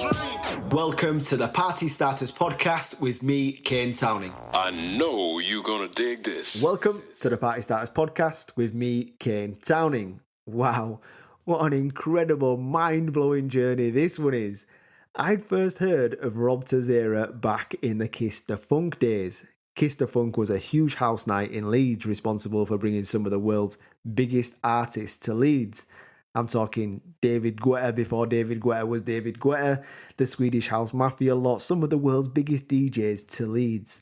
Welcome to the Party Starters podcast with me, Kane Towning. I know you're gonna dig this. Welcome to the Party Starters podcast with me, Kane Towning. Wow, what an incredible, mind-blowing journey this one is. I'd first heard of Rob Tissera back in the KissDaFunk days. KissDaFunk was a huge house night in Leeds, responsible for bringing some of the world's biggest artists to Leeds. I'm talking David Guetta before David Guetta was David Guetta, the Swedish House Mafia lot, some of the world's biggest DJs to Leeds.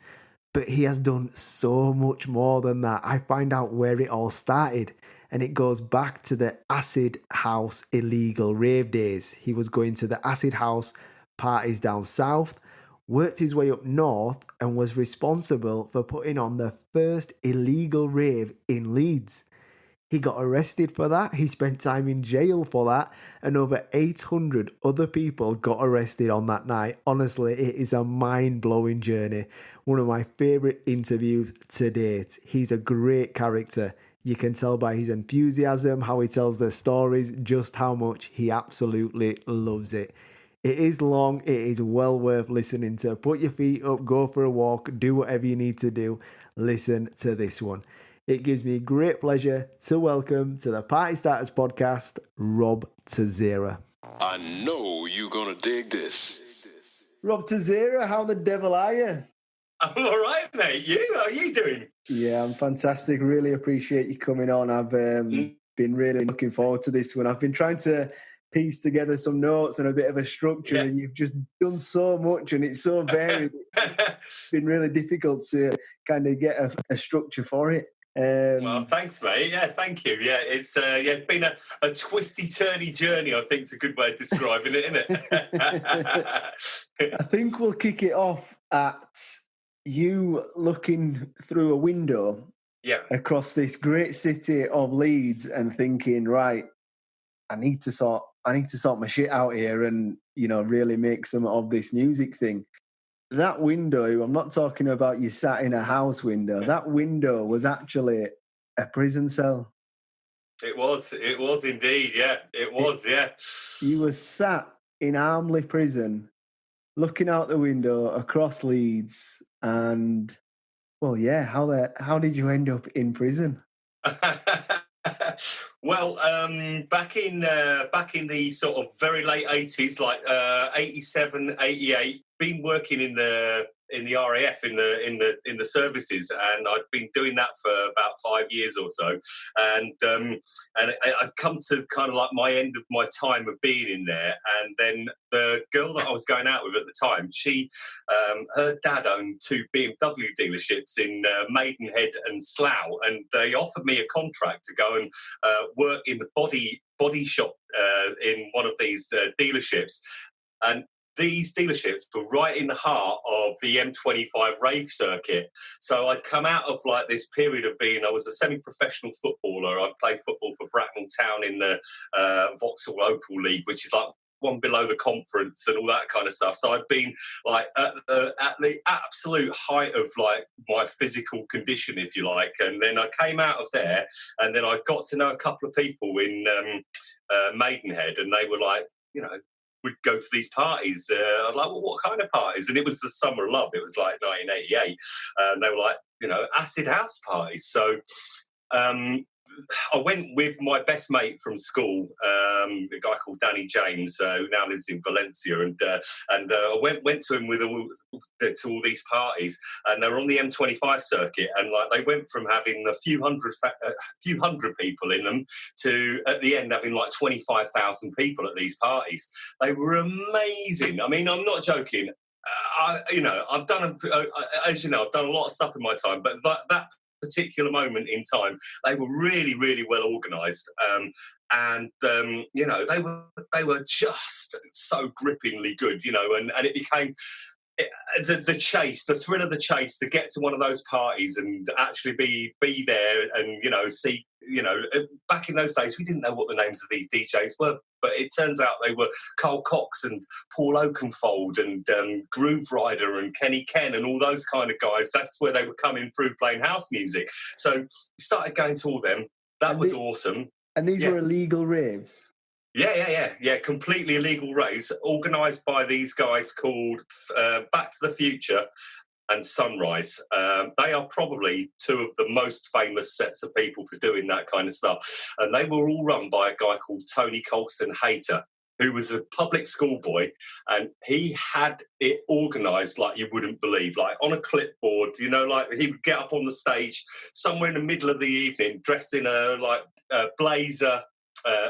But he has done so much more than that. I find out where it all started, and it goes back to the acid house illegal rave days. He was going to the acid house parties down south, worked his way up north, and was responsible for putting on the first illegal rave in Leeds. He got arrested for that, he spent time in jail for that, and over 800 other people got arrested on that night. Honestly, it is a mind-blowing journey. One of my favourite interviews to date. He's a great character. You can tell by his enthusiasm, how he tells the stories, just how much he absolutely loves it. It is long, it is well worth listening to. Put your feet up, go for a walk, do whatever you need to do. Listen to this one. It gives me great pleasure to welcome to the Party Starters podcast, Rob Tissera. I know you're gonna dig this. Rob Tissera, how the devil are you? I'm all right, mate. How are you doing? Yeah, I'm fantastic. Really appreciate you coming on. I've been really looking forward to this one. I've been trying to piece together some notes and a bit of a structure, and you've just done so much, and it's so varied. It's been really difficult to kind of get a structure for it. Well, thanks, mate. Yeah, thank you. Yeah, it's been a twisty-turny journey, I think is a good way of describing it, isn't it? I think we'll kick it off at you looking through a window across this great city of Leeds and thinking, right, I need to sort my shit out here and, you know, really make some of this music thing. That window, I'm not talking about you sat in a house window. That window was actually a prison cell. It was indeed, yeah. It was, yeah. You were sat in Armley prison, looking out the window across Leeds, and, well, yeah, how did you end up in prison? Well, back in the sort of very late 80s, like 87, 88, been working in the RAF in the services, and I'd been doing that for about 5 years or so, and I'd come to kind of like my end of my time of being in there, and then the girl that I was going out with at the time, she her dad owned 2 BMW dealerships in Maidenhead and Slough, and they offered me a contract to go and work in the body shop in one of these dealerships, and these dealerships were right in the heart of the M25 rave circuit. So I'd come out of like this period of I was a semi-professional footballer. I played football for Bracknell Town in the Vauxhall Local League, which is like one below the conference and all that kind of stuff. So I'd been like at the absolute height of like my physical condition, if you like. And then I came out of there, and then I got to know a couple of people in Maidenhead, and they were like, you know, would go to these parties. I was like, well, what kind of parties? And it was the Summer of Love. It was like 1988. And they were like, you know, acid house parties. So I went with my best mate from school, a guy called Danny James, who now lives in Valencia, and I went to him to all these parties, and they were on the M25 circuit, and like they went from having a few hundred people in them to at the end having like 25,000 people at these parties. They were amazing. I mean, I'm not joking. I've done a lot of stuff in my time, but that particular moment in time, they were really, really well organised, and they were just so grippingly good, you know, and it became the chase, the thrill of the chase to get to one of those parties and actually be there and, you know, see, you know, back in those days we didn't know what the names of these DJs were, but it turns out they were Carl Cox and Paul Oakenfold and Groove Rider and Kenny Ken and all those kind of guys. That's where they were coming through playing house music. So we started going to all them. That was awesome. And these were illegal raves? Yeah. Completely illegal raves organised by these guys called Back to the Future and Sunrise. They are probably two of the most famous sets of people for doing that kind of stuff. And they were all run by a guy called Tony Colston Hayter, who was a public school boy, and he had it organised like you wouldn't believe, like on a clipboard, like he would get up on the stage somewhere in the middle of the evening, dressed in a blazer,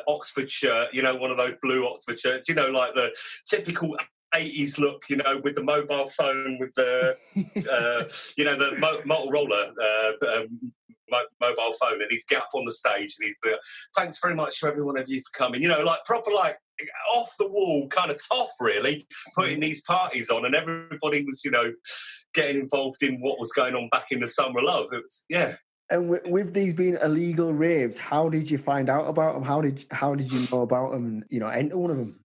Oxford shirt, one of those blue Oxford shirts, like the typical 80s look, with the mobile phone, with the, the Motorola mobile phone, and he'd get up on the stage and he'd be, thanks very much to every one of you for coming, like proper, like off the wall kind of tough, really, putting these parties on, and everybody was, getting involved in what was going on back in the summer of love. It was, yeah. And with these being illegal raves, how did you find out about them? How did you know about them and, enter one of them?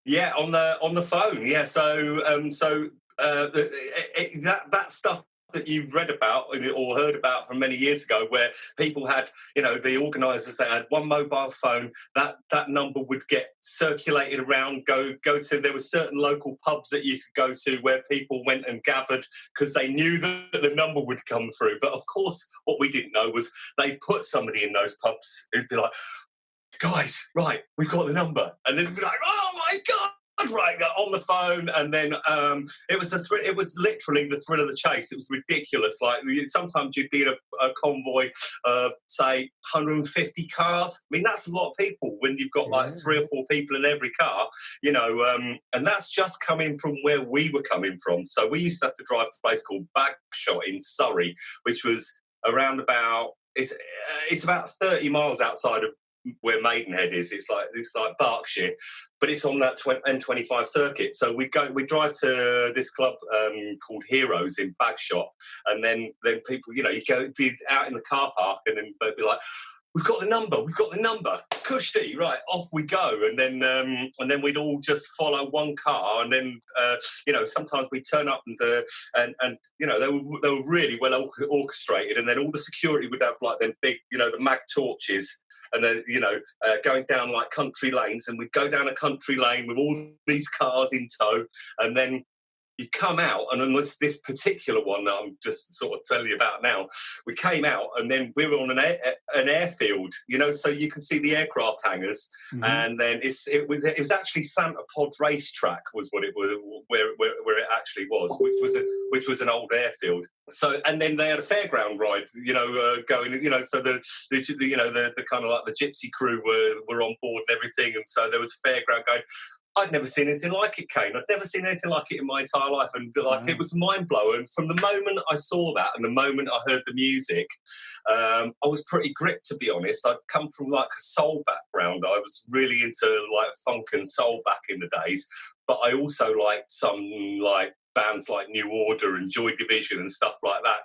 Yeah, on the phone. Yeah, so that stuff that you've read about or heard about from many years ago, where people had, the organisers, they had one mobile phone. That number would get circulated around. Go to. There were certain local pubs that you could go to where people went and gathered because they knew that the number would come through. But of course, what we didn't know was they put somebody in those pubs who'd be like, guys, right, we've got the number. And then it'd be like, oh my God, right, on the phone. And then it was literally the thrill of the chase. It was ridiculous. Like sometimes you'd be in a convoy of, say, 150 cars. I mean, that's a lot of people when you've got like 3 or 4 people in every car, and that's just coming from where we were coming from. So we used to have to drive to a place called Bagshot in Surrey, which was around about, it's about 30 miles outside of where Maidenhead is. It's like Berkshire, but it's on that N25 circuit. So we drive to this club called Heroes in Bagshot, and then people, you go be out in the car park, and then they'd be like, we've got the number, Kushti, right, off we go. And then we'd all just follow one car, and then sometimes we turn up and they were really well orchestrated, and then all the security would have like them big, the mag torches, and then going down like country lanes, and we'd go down a country lane with all these cars in tow, and then you come out, and unless this particular one that I'm just sort of telling you about now, we came out, and then we were on an airfield, so you can see the aircraft hangars, and then it was actually Santa Pod Racetrack was what it was, where it actually was, which was an old airfield. So, and then they had a fairground ride, going, so the kind of like the gypsy crew were on board and everything, and so there was a fairground going. I'd never seen anything like it, Kane. I'd never seen anything like it in my entire life. And it was mind-blowing. From the moment I saw that and the moment I heard the music, I was pretty gripped, to be honest. I'd come from like a soul background. I was really into like funk and soul back in the days. But I also liked some like bands like New Order and Joy Division and stuff like that,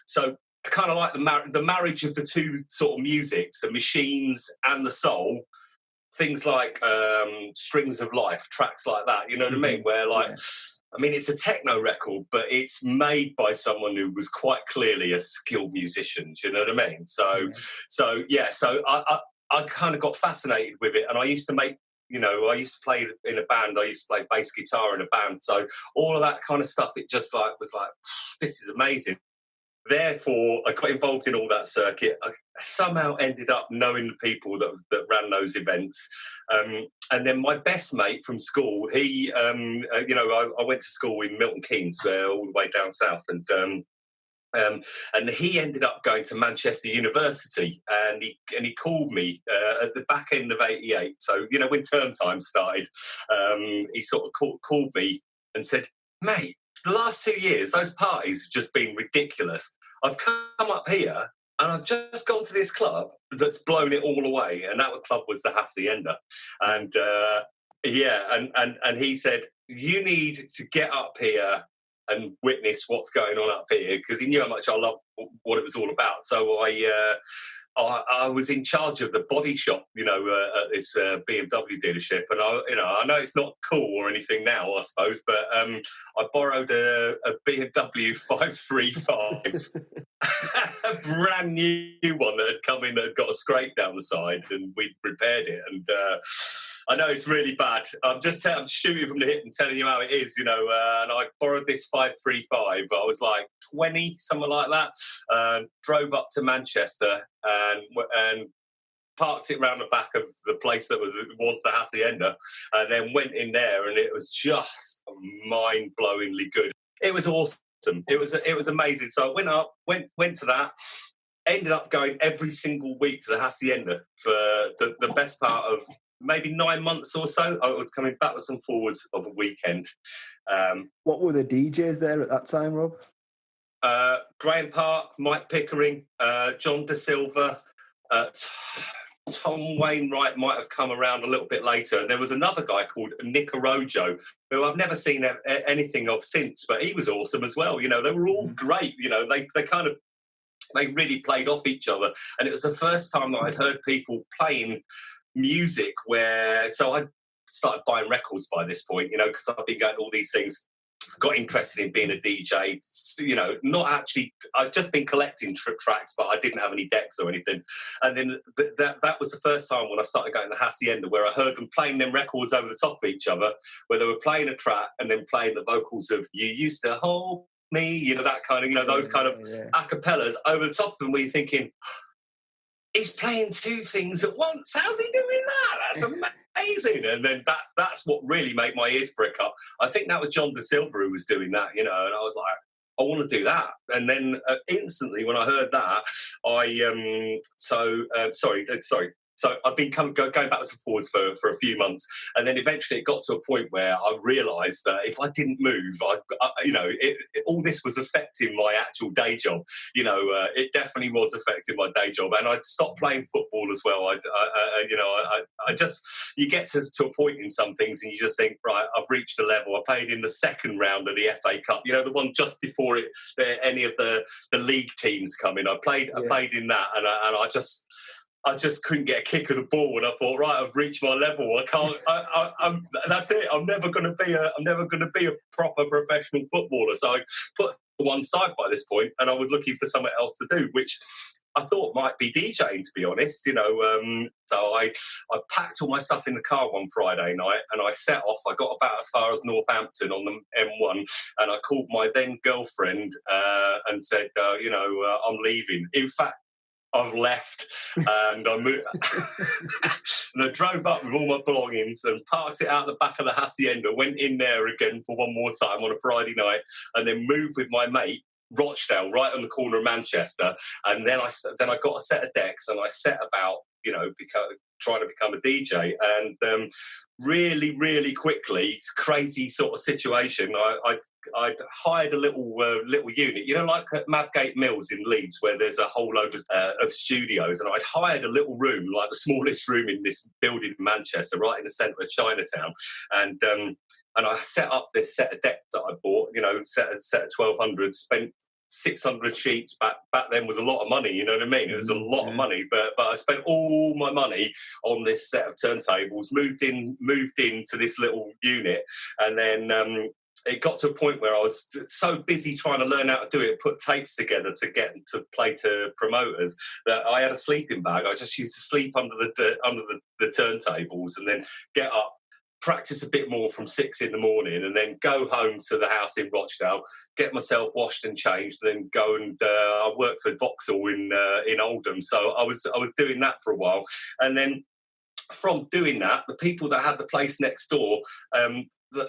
So I kind of like the marriage of the two sort of musics, the machines and the soul. Things like Strings of Life, tracks like that, you know what I mean? Where I mean, it's a techno record, but it's made by someone who was quite clearly a skilled musician, do you know what I mean? So I kind of got fascinated with it, and I used to make, I used to play in a band, I used to play bass guitar in a band, so all of that kind of stuff, it just was like, this is amazing. Therefore, I got involved in all that circuit. I somehow ended up knowing the people that ran those events. And then my best mate from school, he, I went to school in Milton Keynes, all the way down south. And he ended up going to Manchester University, and he called me at the back end of '88. So, when term time started, he sort of called me and said, mate, the last 2 years, those parties have just been ridiculous. I've come up here and I've just gone to this club that's blown it all away. And that club was the Hacienda. And and he said, you need to get up here and witness what's going on up here, because he knew how much I loved what it was all about. So I I was in charge of the body shop, at this BMW dealership, and I know it's not cool or anything now, I suppose, but I borrowed a BMW 535, a brand new one that had come in that had got a scrape down the side, and we repaired it. And I know it's really bad. I'm shooting from the hip and telling you how it is, and I borrowed this 535. I was like 20, something like that. Drove up to Manchester and parked it round the back of the place that was the Hacienda, and then went in there, and it was just mind-blowingly good. It was awesome. It was amazing. So I went up, went to that. Ended up going every single week to the Hacienda for the best part of maybe 9 months or so. I was coming backwards and forwards of a weekend. What were the DJs there at that time, Rob? Graham Park, Mike Pickering, John De Silva, Tom Wainwright might have come around a little bit later. There was another guy called Nick Arojo, who I've never seen anything of since, but he was awesome as well. They were all great. They really played off each other. And it was the first time that I'd heard people playing music so I started buying records by this point, because I've been going to all these things. Got interested in being a DJ, not actually, I've just been collecting tracks, but I didn't have any decks or anything. And then that was the first time when I started going to Hacienda, where I heard them playing them records over the top of each other, where they were playing a track and then playing the vocals of "You Used to Hold Me," that kind of, those kind of acapellas over the top of them, where you're thinking, he's playing two things at once. How's he doing that? That's amazing. And then that's what really made my ears prick up. I think that was John De Silva who was doing that, and I was like, I want to do that. And then instantly when I heard that, So I've been going backwards and forwards for a few months, and then eventually it got to a point where I realised that if I didn't move, all this was affecting my actual day job. It definitely was affecting my day job, and I'd stopped playing football as well. You get to a point in some things, and you just think, right, I've reached a level. I played in the second round of the FA Cup, the one just before any of the league teams come in. I played in that, and I just couldn't get a kick of the ball, and I thought, right, I've reached my level. I can't. That's it. I'm never going to be a proper professional footballer. So I put to one side by this point, and I was looking for something else to do, which I thought might be DJing, to be honest. So I packed all my stuff in the car one Friday night, and I set off. I got about as far as Northampton on the M1, and I called my then girlfriend and said, I'm leaving. In fact, I've left, and I moved, and I drove up with all my belongings and parked it out the back of the Hacienda, went in there again for one more time on a Friday night, and then moved with my mate Rochdale, right on the corner of Manchester. And then I got a set of decks, and I set about trying to become a DJ. And really, really quickly, it's a crazy sort of situation. I'd hired a little unit, like at Mabgate Mills in Leeds, where there's a whole load of studios, and I'd hired a little room, like the smallest room in this building in Manchester, right in the centre of Chinatown, and I set up this set of decks that I bought, set of 1200, spent 600 sheets back then was a lot of money, you know what I mean? It was a lot of money, but I spent all my money on this set of turntables, moved into this little unit, and then it got to a point where I was so busy trying to learn how to do it, put tapes together to get to play to promoters, that I had a sleeping bag. I just used to sleep under the turntables, and then get up, practice a bit more from 6 a.m, and then go home to the house in Rochdale, get myself washed and changed, and then go and I worked for Vauxhall in Oldham. So I was doing that for a while, and then from doing that, the people that had the place next door,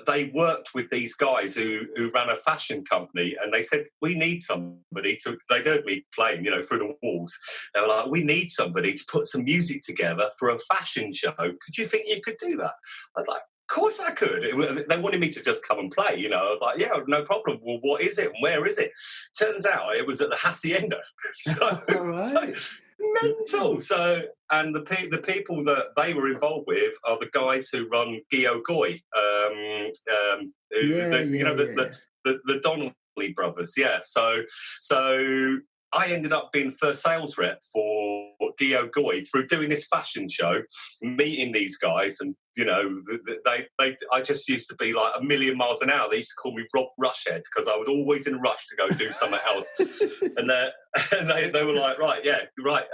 they worked with these guys who ran a fashion company, and they said, we need somebody to, they heard me playing, through the walls. They were like, we need somebody to put some music together for a fashion show. Could you think you could do that? I was like, of course I could. They wanted me to just come and play, I was like, yeah, no problem. Well, what is it and where is it? Turns out it was at the Hacienda. So mental. So, and the people that they were involved with are the guys who run Gio Goy, the Donnelly brothers. Yeah. So I ended up being the first sales rep for Gio Goy through doing this fashion show, meeting these guys, and I just used to be like a million miles an hour. They used to call me Rob Rushhead because I was always in a rush to go do something else. And they were like, right, yeah, right,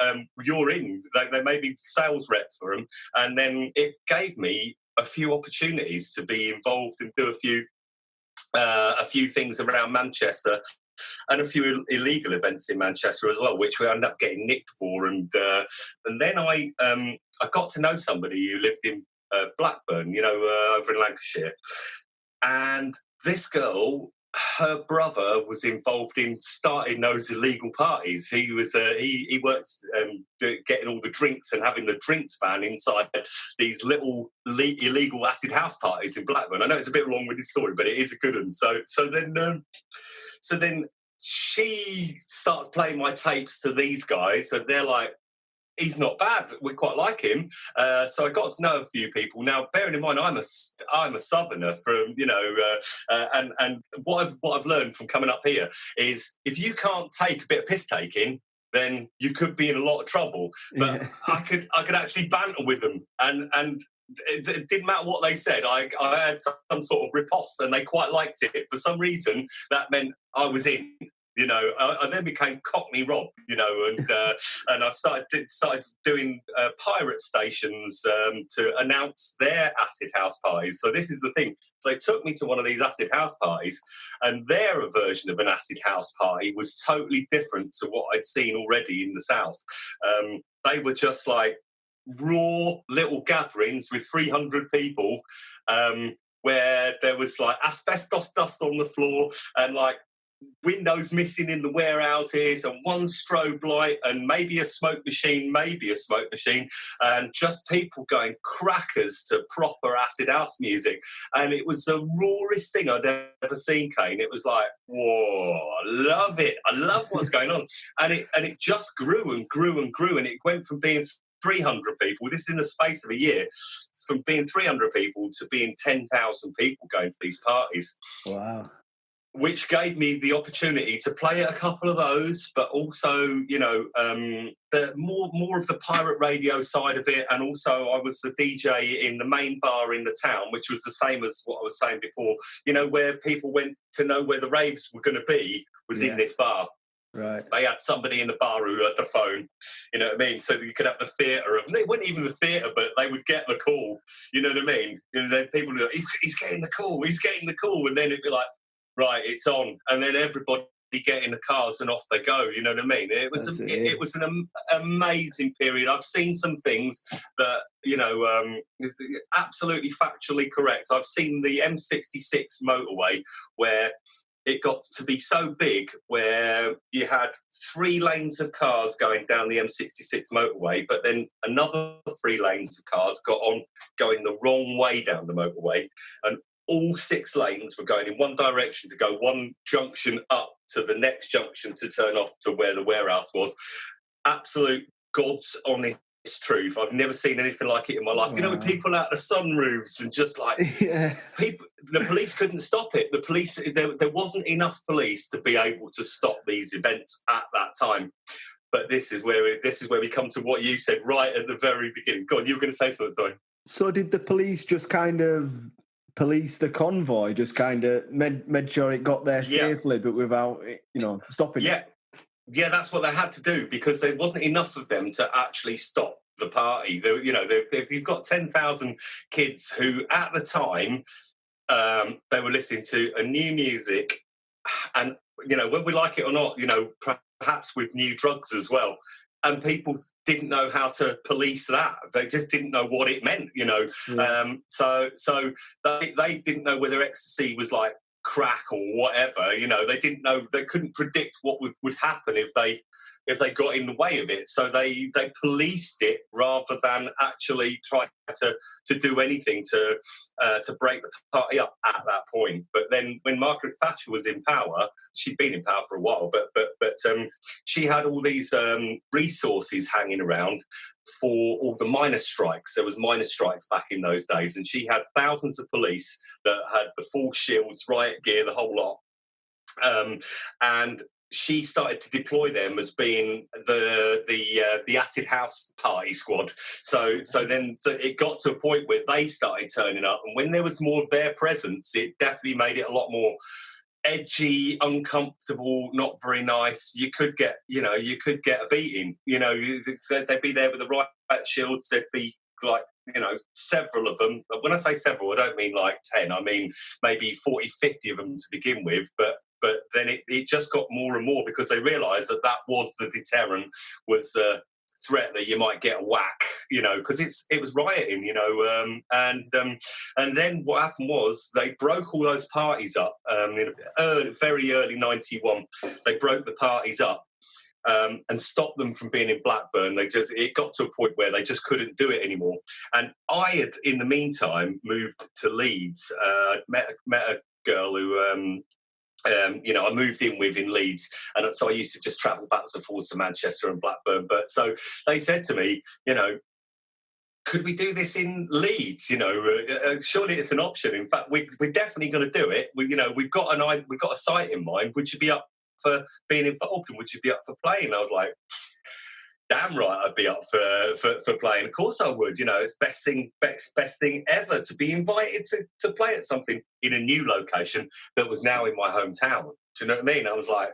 you're in. They made me sales rep for them, and then it gave me a few opportunities to be involved and do a few things around Manchester. And a few illegal events in Manchester as well, which we ended up getting nicked for. And then I got to know somebody who lived in Blackburn, over in Lancashire. And this girl, her brother was involved in starting those illegal parties. He was he worked getting all the drinks and having the drinks van inside these little illegal acid house parties in Blackburn. I know it's a bit long-winded story, but it is a good one. So then she starts playing my tapes to these guys, and they're like, he's not bad, we quite like him. So I got to know a few people. Now, bearing in mind, I'm a southerner from, and what I've learned from coming up here is if you can't take a bit of piss taking, then you could be in a lot of trouble. But yeah. I could actually banter with them, and it didn't matter what they said. I had some sort of riposte, and they quite liked it. For some reason, that meant I was in. I then became Cockney Rob, and I started doing pirate stations to announce their acid house parties. So this is the thing. They took me to one of these acid house parties, and their version of an acid house party was totally different to what I'd seen already in the South. They were just like raw little gatherings with 300 people, where there was like asbestos dust on the floor and like windows missing in the warehouses and one strobe light and maybe a smoke machine, and just people going crackers to proper acid house music. And it was the rawest thing I'd ever seen, Kane. It was like, whoa, I love it. I love what's going on. And it just grew and grew and grew, and it went from being 300 people, this is in the space of a year, from being 300 people to being 10,000 people going to these parties. Wow. Which gave me the opportunity to play at a couple of those, but also, the more of the pirate radio side of it. And also I was the DJ in the main bar in the town, which was the same as what I was saying before, where people went to know where the raves were going to be was in this bar. Right. They had somebody in the bar who had the phone, you know what I mean? So you could have the theatre of, it wasn't even the theatre, but they would get the call, you know what I mean? And then people would be like, he's getting the call. And then it'd be like, right, it's on. And then everybody get in the cars and off they go, you know what I mean? It was an amazing period. I've seen some things that, absolutely factually correct. I've seen the M66 motorway where it got to be so big where you had 3 lanes of cars going down the M66 motorway, but then another 3 lanes of cars going the wrong way down the motorway, and all 6 lanes were going in one direction to go one junction up to the next junction to turn off to where the warehouse was. Absolute God's honest truth. I've never seen anything like it in my life. Wow. With people out the sunroofs and just like people. The police couldn't stop it. The police, there wasn't enough police to be able to stop these events at that time. But this is where we come to what you said right at the very beginning. God, you were going to say something. Sorry. So did the police just kind of police the convoy, just kind of made sure it got there safely, but without stopping it? Yeah, that's what they had to do, because there wasn't enough of them to actually stop the party. If you've got 10,000 kids who, at the time, they were listening to a new music, and whether we like it or not, perhaps with new drugs as well. And people didn't know how to police that. They just didn't know what it meant, So they didn't know whether ecstasy was like crack or whatever. They didn't know. They couldn't predict what would happen if they got in the way of it. So they policed it rather than actually try to do anything to break the party up at that point. But then when Margaret Thatcher was in power, she'd been in power for a while, but she had all these resources hanging around for all the miners' strikes. There was miners' strikes back in those days, and she had thousands of police that had the full shields, riot gear, the whole lot. And she started to deploy them as being the acid house party squad. So then it got to a point where they started turning up, and when there was more of their presence, it definitely made it a lot more edgy, uncomfortable, not very nice. You could get a beating. They'd be there with the riot shields. There'd be like, several of them. When I say several, I don't mean like 10. I mean maybe 40, 50 of them to begin with. But then it just got more and more, because they realised that was the deterrent, was the threat that you might get a whack, because it was rioting, and then what happened was they broke all those parties up. Very early 91, they broke the parties up. And stopped them from being in Blackburn. It got to a point where they just couldn't do it anymore. And I had, in the meantime, moved to Leeds. Met a girl who I moved in with in Leeds, and so I used to just travel backwards and forwards to Manchester and Blackburn. But so they said to me, could we do this in Leeds? Surely it's an option. In fact, we're definitely going to do it. We've got a site in mind. Would you be up for being involved, and would you be up for playing? I was like, damn right, I'd be up for playing. Of course I would. It's best thing ever to be invited to play at something in a new location that was now in my hometown. Do you know what I mean? I was like,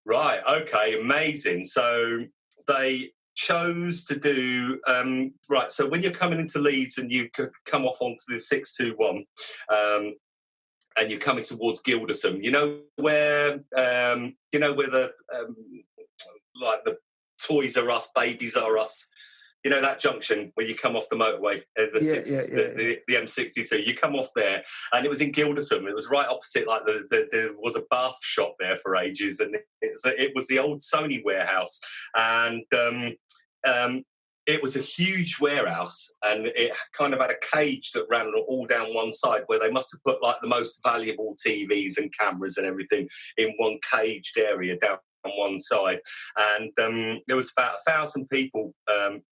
right, okay, amazing. So they chose to do right. So when you're coming into Leeds and you come off onto the 621. And you're coming towards Gilderson, where the like the Toys R Us, Babies R Us, that junction where you come off the motorway, the M62. You come off there, and it was in Gilderson. It was right opposite, like there was a bath shop there for ages, and it was the old Sony warehouse, and it was a huge warehouse, and it kind of had a cage that ran all down one side, where they must have put like the most valuable TVs and cameras and everything in one caged area down on one side. And there was about 1,000 people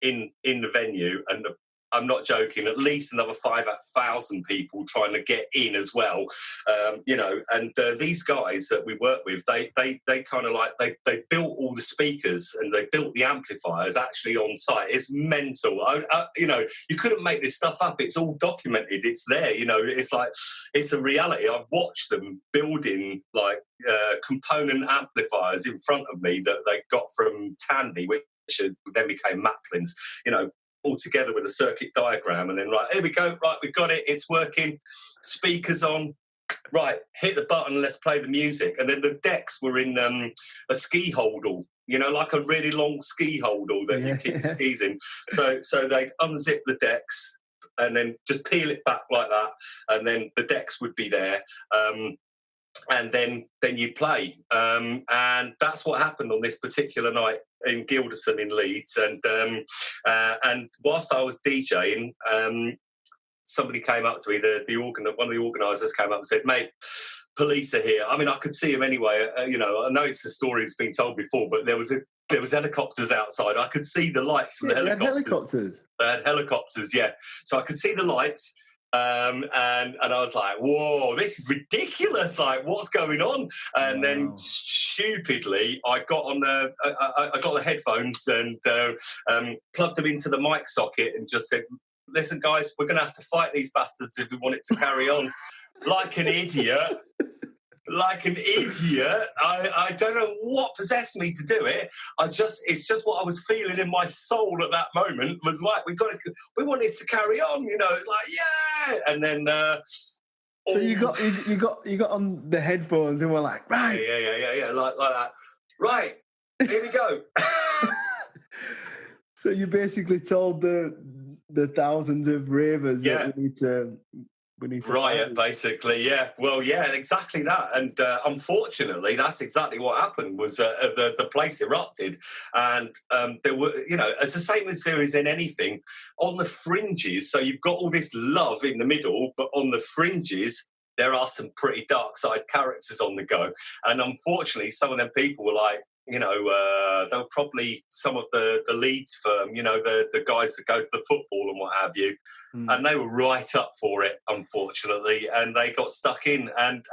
in the venue, and I'm not joking, at least another 5,000 people trying to get in as well. And these guys that we work with, they kind of like, they built all the speakers and they built the amplifiers actually on site. It's mental. You couldn't make this stuff up. It's all documented. It's there. It's like, it's a reality. I've watched them building like component amplifiers in front of me that they got from Tandy, which then became Maplins, all together with a circuit diagram, and then right, here we go, right, we've got it, it's working, speakers on, right, hit the button, let's play the music. And then the decks were in a ski holdall, like a really long ski holdall that you keep the skis in. So they'd unzip the decks and then just peel it back like that, and then the decks would be there. And then you play, and that's what happened on this particular night in Gilderson in Leeds. And whilst I was DJing, somebody came up to me. One of the organisers came up and said, "Mate, police are here." I mean, I could see them anyway. I know it's a story that's been told before, but there was helicopters outside. I could see the lights from the helicopters. They had helicopters, yeah. So I could see the lights. And I was like, whoa, this is ridiculous, like what's going on? And then stupidly I got on I got the headphones and plugged them into the mic socket and just said, listen guys, we're gonna have to fight these bastards if we want it to carry on. Like an idiot. I don't know what possessed me to do it. It's just what I was feeling in my soul at that moment, was like, we want this to carry on, it's like, yeah. And then so you got on the headphones and we're like, right, yeah, like that, right, here we go. So you basically told the thousands of ravers that we need to riot, basically. Yeah, well, yeah, exactly that. And unfortunately, that's exactly what happened. Was the place erupted, and there were, it's the same with series in anything on the fringes. So you've got all this love in the middle, but on the fringes there are some pretty dark side characters on the go. And unfortunately, some of them people were like, they were probably some of the Leeds firm, the guys that go to the football and what have you, and they were right up for it, unfortunately, and they got stuck in, and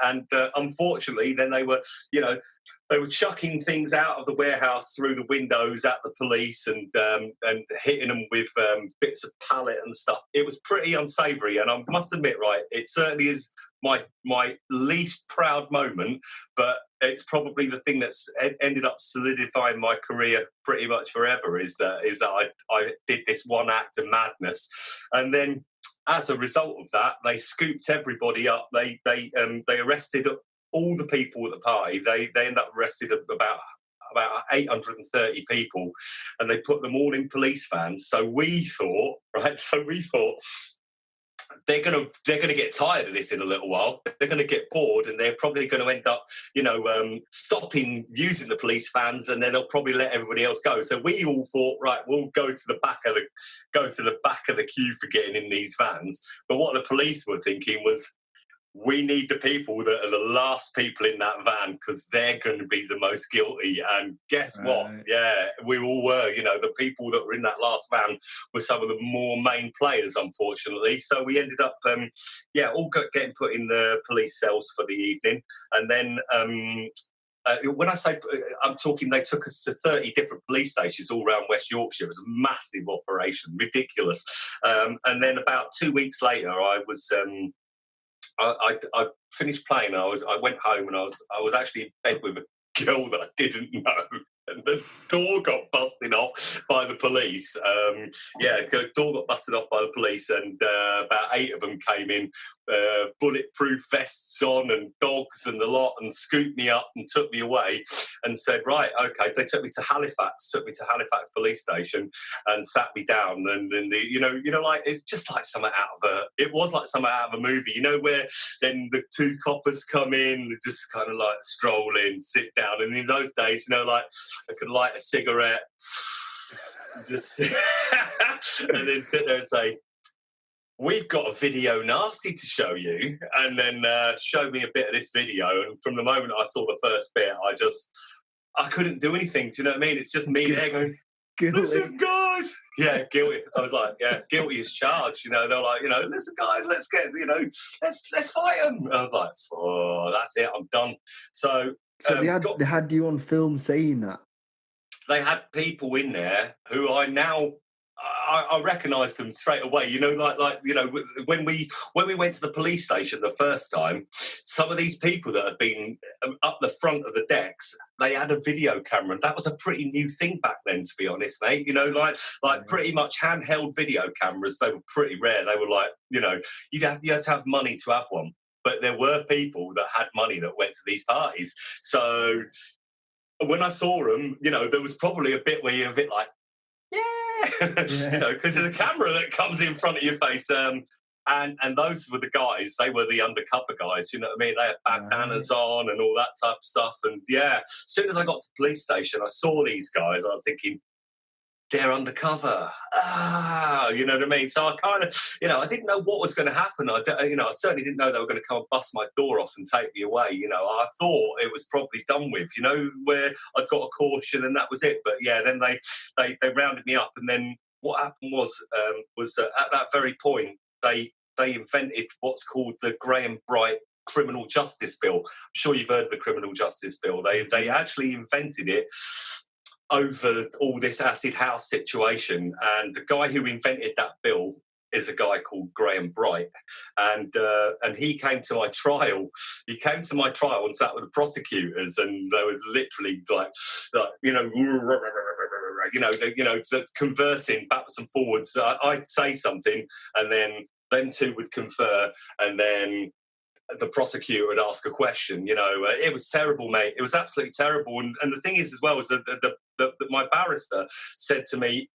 unfortunately, then they were, they were chucking things out of the warehouse through the windows at the police and hitting them with bits of pallet and stuff. It was pretty unsavoury, and I must admit, right, it certainly is my least proud moment, but it's probably the thing that's ended up solidifying my career pretty much forever. Is that I did this one act of madness, and then as a result of that, they scooped everybody up. They arrested all the people at the party. They ended up arrested about 830 people, and they put them all in police vans. So we thought they're gonna get tired of this in a little while. They're gonna get bored, and they're probably going to end up, stopping using the police vans, and then they'll probably let everybody else go. So we all thought, right, we'll go to the back of the queue for getting in these vans. But what the police were thinking was, we need the people that are the last people in that van, because they're going to be the most guilty. And guess what? Yeah, we all were. The people that were in that last van were some of the more main players, unfortunately. So we ended up, all getting put in the police cells for the evening. And then when I say I'm talking, they took us to 30 different police stations all around West Yorkshire. It was a massive operation, ridiculous. And then about 2 weeks later, I was... I finished playing. I went home, and I was actually in bed with a girl that I didn't know, and the door got busted off by the police. The door got busted off by the police, and about 8 of them came in, bulletproof vests on and dogs and the lot, and scooped me up and took me away and said, right, okay. They took me to Halifax police station and sat me down, and then like it just like something it was like something out of a movie, where then the 2 coppers come in, just kind of like stroll in, sit down, and in those days, like I could light a cigarette, just and then sit there and say, we've got a video nasty to show you, and then showed me a bit of this video. And from the moment I saw the first bit, I couldn't do anything. Do you know what I mean? It's just me there going, listen, guys. Yeah, guilty. I was like, yeah, guilty as charged. They're like, listen, guys, let's get, let's fight them. I was like, oh, that's it, I'm done. So they had you on film saying that. They had people in there who I recognised them straight away. When we went to the police station the first time, some of these people that had been up the front of the decks, they had a video camera, and that was a pretty new thing back then, to be honest, mate. Pretty much handheld video cameras. They were pretty rare. They were like, you had to have money to have one, but there were people that had money that went to these parties. So when I saw them, there was probably a bit where you're a bit like, because there's a camera that comes in front of your face. And those were the guys. They were the undercover guys. You know what I mean? They had bandanas on and all that type of stuff. And as soon as I got to the police station, I saw these guys. I was thinking, they're undercover. You know what I mean? So I kind of, I didn't know what was going to happen. I certainly didn't know they were going to come and bust my door off and take me away. I thought it was probably done with, where I'd got a caution and that was it. But then they rounded me up. And then what happened was at that very point, they invented what's called the Graham Bright Criminal Justice Bill. I'm sure you've heard of the Criminal Justice Bill. They actually invented it over all this acid house situation, and the guy who invented that bill is a guy called Graham Bright, and he came to my trial. He came to my trial and sat with the prosecutors, and they were literally like conversing backwards and forwards. I'd say something, and then them two would confer, and then the prosecutor would ask a question. It was terrible, mate. It was absolutely terrible. And the thing is, as well, is that my barrister said to me,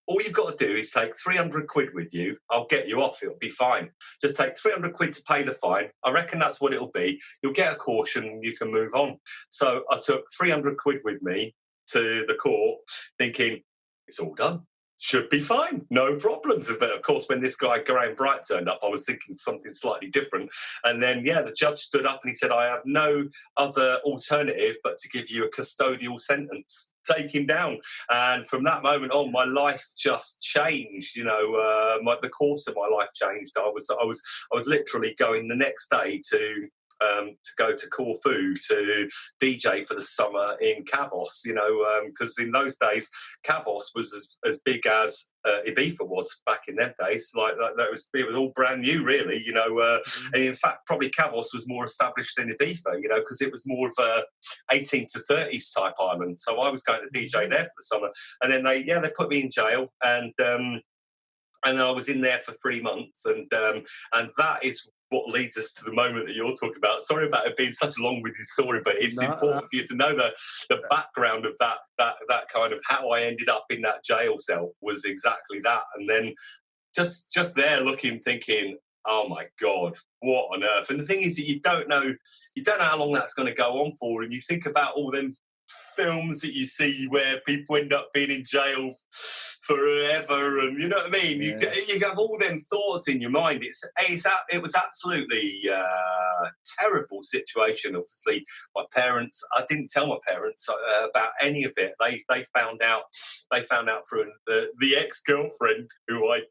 all you've got to do is take 300 quid with you. I'll get you off. It'll be fine. Just take 300 quid to pay the fine. I reckon that's what it'll be. You'll get a caution and you can move on. So I took 300 quid with me to the court thinking, it's all done. Should be fine, no problems. But of course, when this guy Graham Bright turned up, I was thinking something slightly different. And then, the judge stood up and he said, I have no other alternative but to give you a custodial sentence. take him down. And from that moment on, my life just changed. The course of my life changed. I was literally going the next day to go to Corfu to DJ for the summer in Kavos, because in those days Kavos was as big as Ibiza was back in them days. Like it was all brand new, really, and in fact probably Kavos was more established than Ibiza, because it was more of a 18 to 30s type island. So I was going to DJ there for the summer, and then they put me in jail, and I was in there for 3 months, and that is what leads us to the moment that you're talking about. Sorry about it being such a long-winded story, but it's important for you to know the background of that kind of how I ended up in that jail cell was exactly that. And then just there looking, thinking, oh my God, what on earth? And the thing is that you don't know how long that's going to go on for. And you think about all them films that you see where people end up being in jail forever, and you know what I mean. Yeah. You have all them thoughts in your mind. It was absolutely terrible situation. Obviously, my parents. I didn't tell my parents about any of it. They found out. They found out through the ex-girlfriend who I'd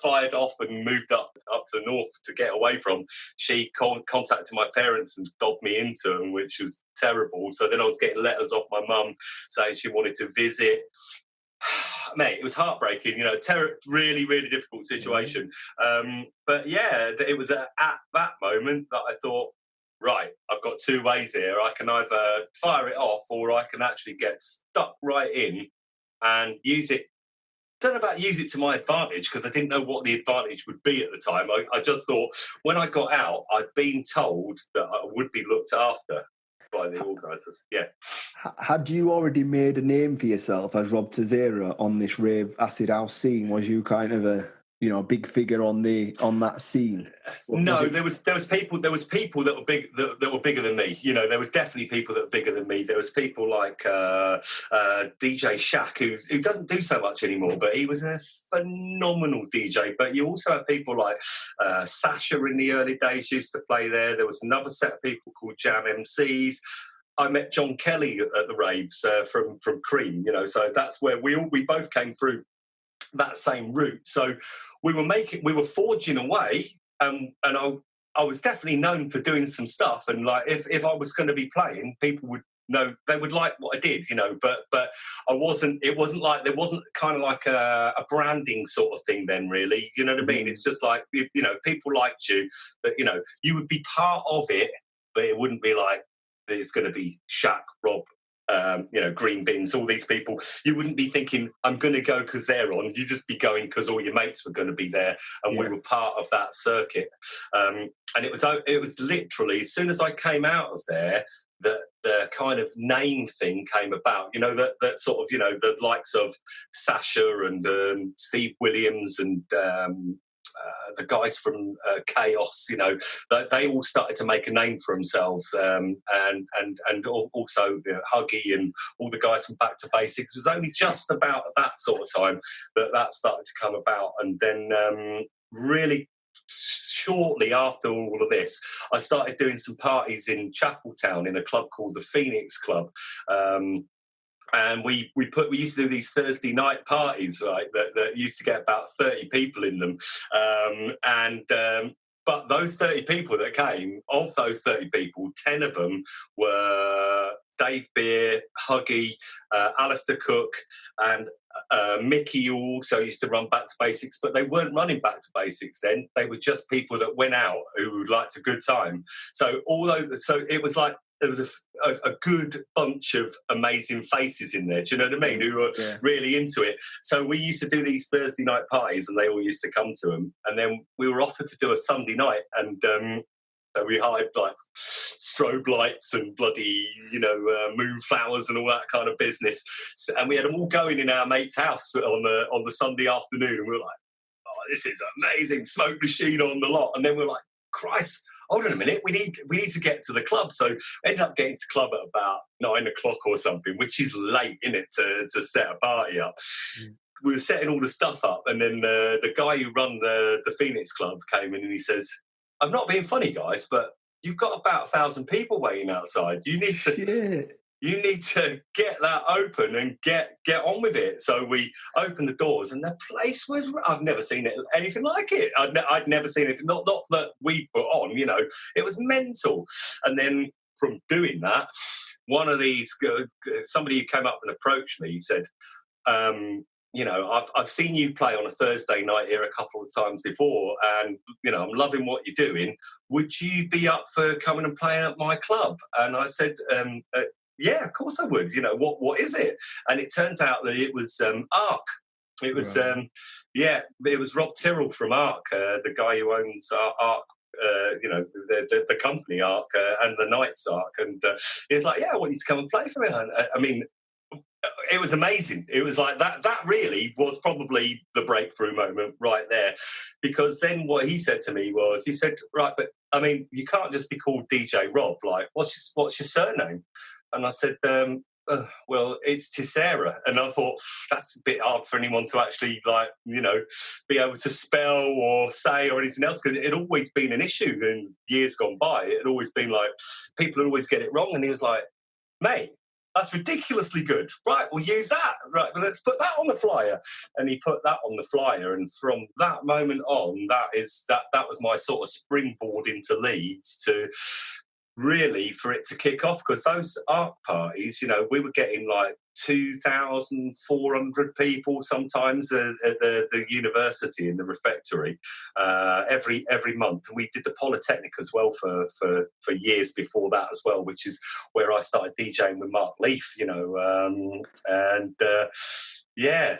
fired off and moved up to the north to get away from. She contacted my parents and dobbed me into them, which was terrible. So then I was getting letters off my mum saying she wanted to visit. Mate, it was heartbreaking, really, really difficult situation. But yeah, it was at that moment that I thought, right, I've got two ways here. I can either fire it off or I can actually get stuck right in and use it. Don't know about use it to my advantage, because I didn't know what the advantage would be at the time. I just thought when I got out, I'd been told that I would be looked after by the organisers. Yeah. Had you already made a name for yourself as Rob Tissera on this rave acid house scene? Was you kind of a big figure on that scene? No, there was people that were big that were bigger than me. There was definitely people that were bigger than me. There was people like DJ Shaq, who doesn't do so much anymore, but he was a phenomenal DJ. But you also have people like Sasha in the early days used to play there. There was another set of people called Jam MCs. I met John Kelly at the raves from Cream, so that's where we both came through that same route. So we were forging away, and I was definitely known for doing some stuff. And like if I was going to be playing, people would know, they would like what I did, But I wasn't. It wasn't like there wasn't kind of like a branding sort of thing then, really. You know what I mean? It's just like people liked you, that you would be part of it, but it wouldn't be like it's going to be Shaq, Rob, Green Bins, all these people. You wouldn't be thinking, I'm going to go because they're on. You'd just be going because all your mates were going to be there, and we were part of that circuit. And it was literally, as soon as I came out of there, that the kind of name thing came about. That sort of, the likes of Sasha and Steve Williams and the guys from Chaos, they all started to make a name for themselves, and also Huggy and all the guys from Back to Basics. It was only just about that sort of time that started to come about, and then really shortly after all of this, I started doing some parties in Chapeltown in a club called the Phoenix Club. And we used to do these Thursday night parties, right? That used to get about 30 people in them, but those 30 people that came, of those 30 people, 10 of them were Dave Beer, Huggy, Alistair Cook, and Mickey, who also used to run Back to Basics, but they weren't running Back to Basics then. They were just people that went out who liked a good time. So it was like, there was a good bunch of amazing faces in there, do you know what I mean, who were really into it. So we used to do these Thursday night parties, and they all used to come to them. And then we were offered to do a Sunday night, and so we hired like strobe lights and bloody, moonflowers and all that kind of business. So, and we had them all going in our mate's house on the Sunday afternoon, and we were like, oh, this is amazing, smoke machine on the lot. And then we were like, Christ, hold on a minute, we need to get to the club. So we ended up getting to the club at about 9 o'clock or something, which is late, innit, to set a party up. We were setting all the stuff up, and then the guy who run the Phoenix Club came in and he says, I'm not being funny, guys, but you've got about 1,000 people waiting outside. You need to you need to get that open and get on with it. So we opened the doors, and the place was, I've never seen anything like it. I'd never seen it, not that we put on, it was mental. And then from doing that, one of these, somebody who came up and approached me, he said, I've seen you play on a Thursday night here a couple of times before, and I'm loving what you're doing. Would you be up for coming and playing at my club? And I said, yeah, of course I would. What is it? And it turns out that it was Arc. It was Right. it was Rob Tyrrell from Arc, the guy who owns Arc. The company Arc and the Knights Arc, and he's like, yeah, I want you to come and play for me. And, I mean, it was amazing. It was like that really was probably the breakthrough moment right there, because then what he said to me was, he said, right, but I mean, you can't just be called DJ Rob. Like, what's your surname? And I said, well, it's Tissera. And I thought, that's a bit hard for anyone to actually, be able to spell or say or anything else, because it had always been an issue in years gone by. It had always been like, people would always get it wrong. And he was like, mate, that's ridiculously good. Right, we'll use that. Right, well, let's put that on the flyer. And he put that on the flyer. And from that moment on, that was my sort of springboard into Leeds to really for it to kick off, because those art parties, we were getting like 2,400 people sometimes at the university in the refectory every month. And we did the Polytechnic as well for years before that as well, which is where I started DJing with Mark Leaf,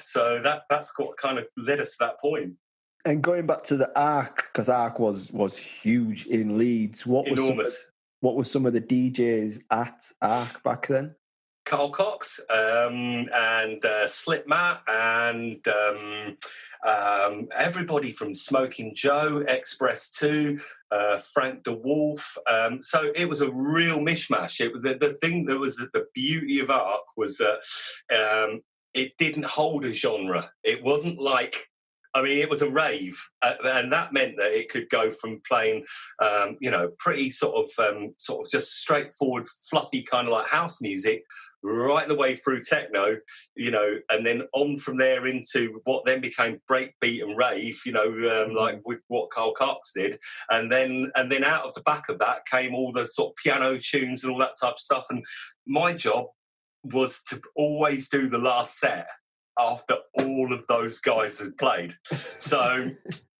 so that's what kind of led us to that point. And going back to the Arc, because Arc was huge in Leeds. Enormous. What were some of the DJs at Arc back then? Carl Cox and Slip Matt and everybody from Smoking Joe, Express 2, Frank DeWolf. So it was a real mishmash. It was the thing that was the beauty of Arc was that it didn't hold a genre. It wasn't like, it was a rave, and that meant that it could go from playing, pretty sort of just straightforward, fluffy kind of like house music, right the way through techno, and then on from there into what then became breakbeat and rave, like with what Carl Cox did, and then out of the back of that came all the sort of piano tunes and all that type of stuff. And my job was to always do the last set after all of those guys had played. So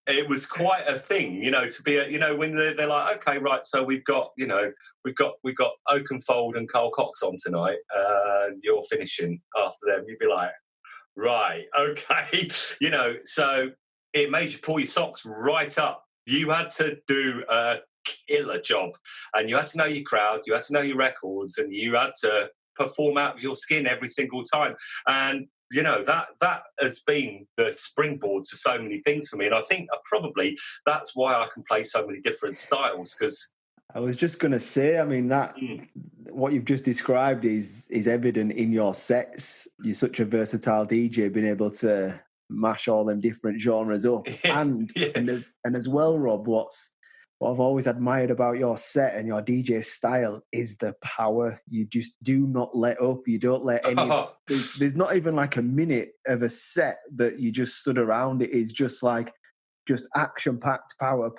it was quite a thing, to be, when they're like, okay, right, so we've got Oakenfold and Carl Cox on tonight, you're finishing after them. You'd be like, right, okay, so it made you pull your socks right up. You had to do a killer job, and you had to know your crowd, you had to know your records, and you had to perform out of your skin every single time. And that has been the springboard to so many things for me. And I think probably that's why I can play so many different styles. Because I was just going to say, that what you've just described is evident in your sets. You're such a versatile DJ, being able to mash all them different genres up. And as well, Rob, what I've always admired about your set and your DJ style is the power. You just do not let up. You don't let any... There's not even like a minute of a set that you just stood around. It is just action-packed power.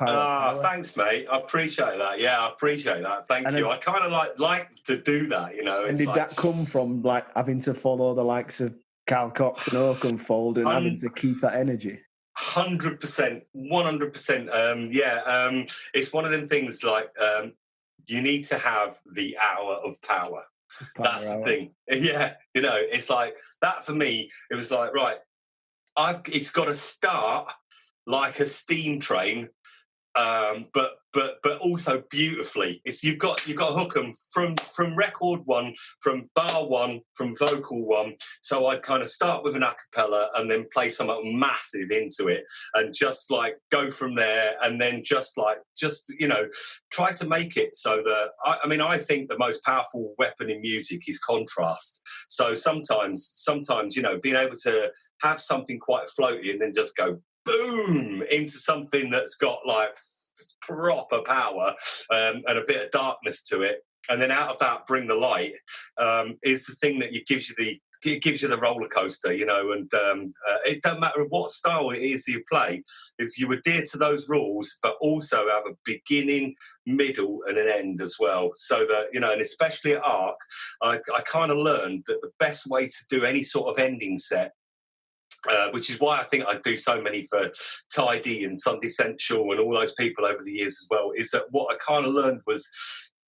Thanks, mate. I appreciate that. Yeah, I appreciate that. Thank you. I kind of like to do that, And did that come from like having to follow the likes of Carl Cox and Oakenfold and having to keep that energy? 100%, 100%. It's one of them things like you need to have the hour of power. That's the thing. Yeah, it's like that for me. It was like, right, it's got to start like a steam train, but also beautifully. You've got to hook them from record one, from bar one, from vocal one. So I'd kind of start with an a cappella and then play something massive into it, and just like go from there, and then just try to make it so that I think the most powerful weapon in music is contrast. So sometimes being able to have something quite floaty and then just go boom into something that's got like proper power and a bit of darkness to it, and then out of that, Bring the Light is the thing that gives you the roller coaster, you know, and it don't matter what style it is you play, if you adhere to those rules, but also have a beginning, middle, and an end as well. So that, you know, and especially at Arc, I kind of learned that the best way to do any sort of ending set, which is why I think I do so many for Tidy and Sunday Central and all those people over the years as well, is that what I kind of learned was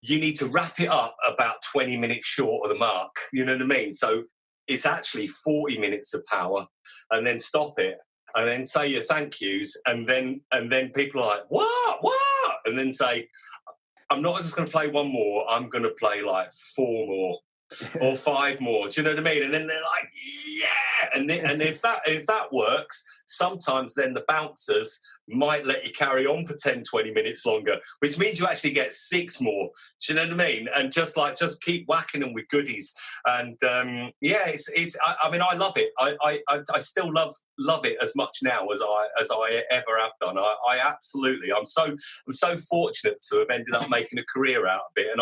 you need to wrap it up about 20 minutes short of the mark. You know what I mean? So it's actually 40 minutes of power, and then stop it, and then say your thank yous, and then people are like, what? And then say, I'm not just going to play one more, I'm going to play like 4 more. Or 5 more, do you know what I mean? And then they're like, yeah. And if that works, sometimes then the bouncers might let you carry on for 10, 20 minutes longer, which means you actually get 6 more. Do you know what I mean? And just keep whacking them with goodies. And I mean, I love it. I still love it as much now as I ever have done. I absolutely. I'm so fortunate to have ended up making a career out of it. And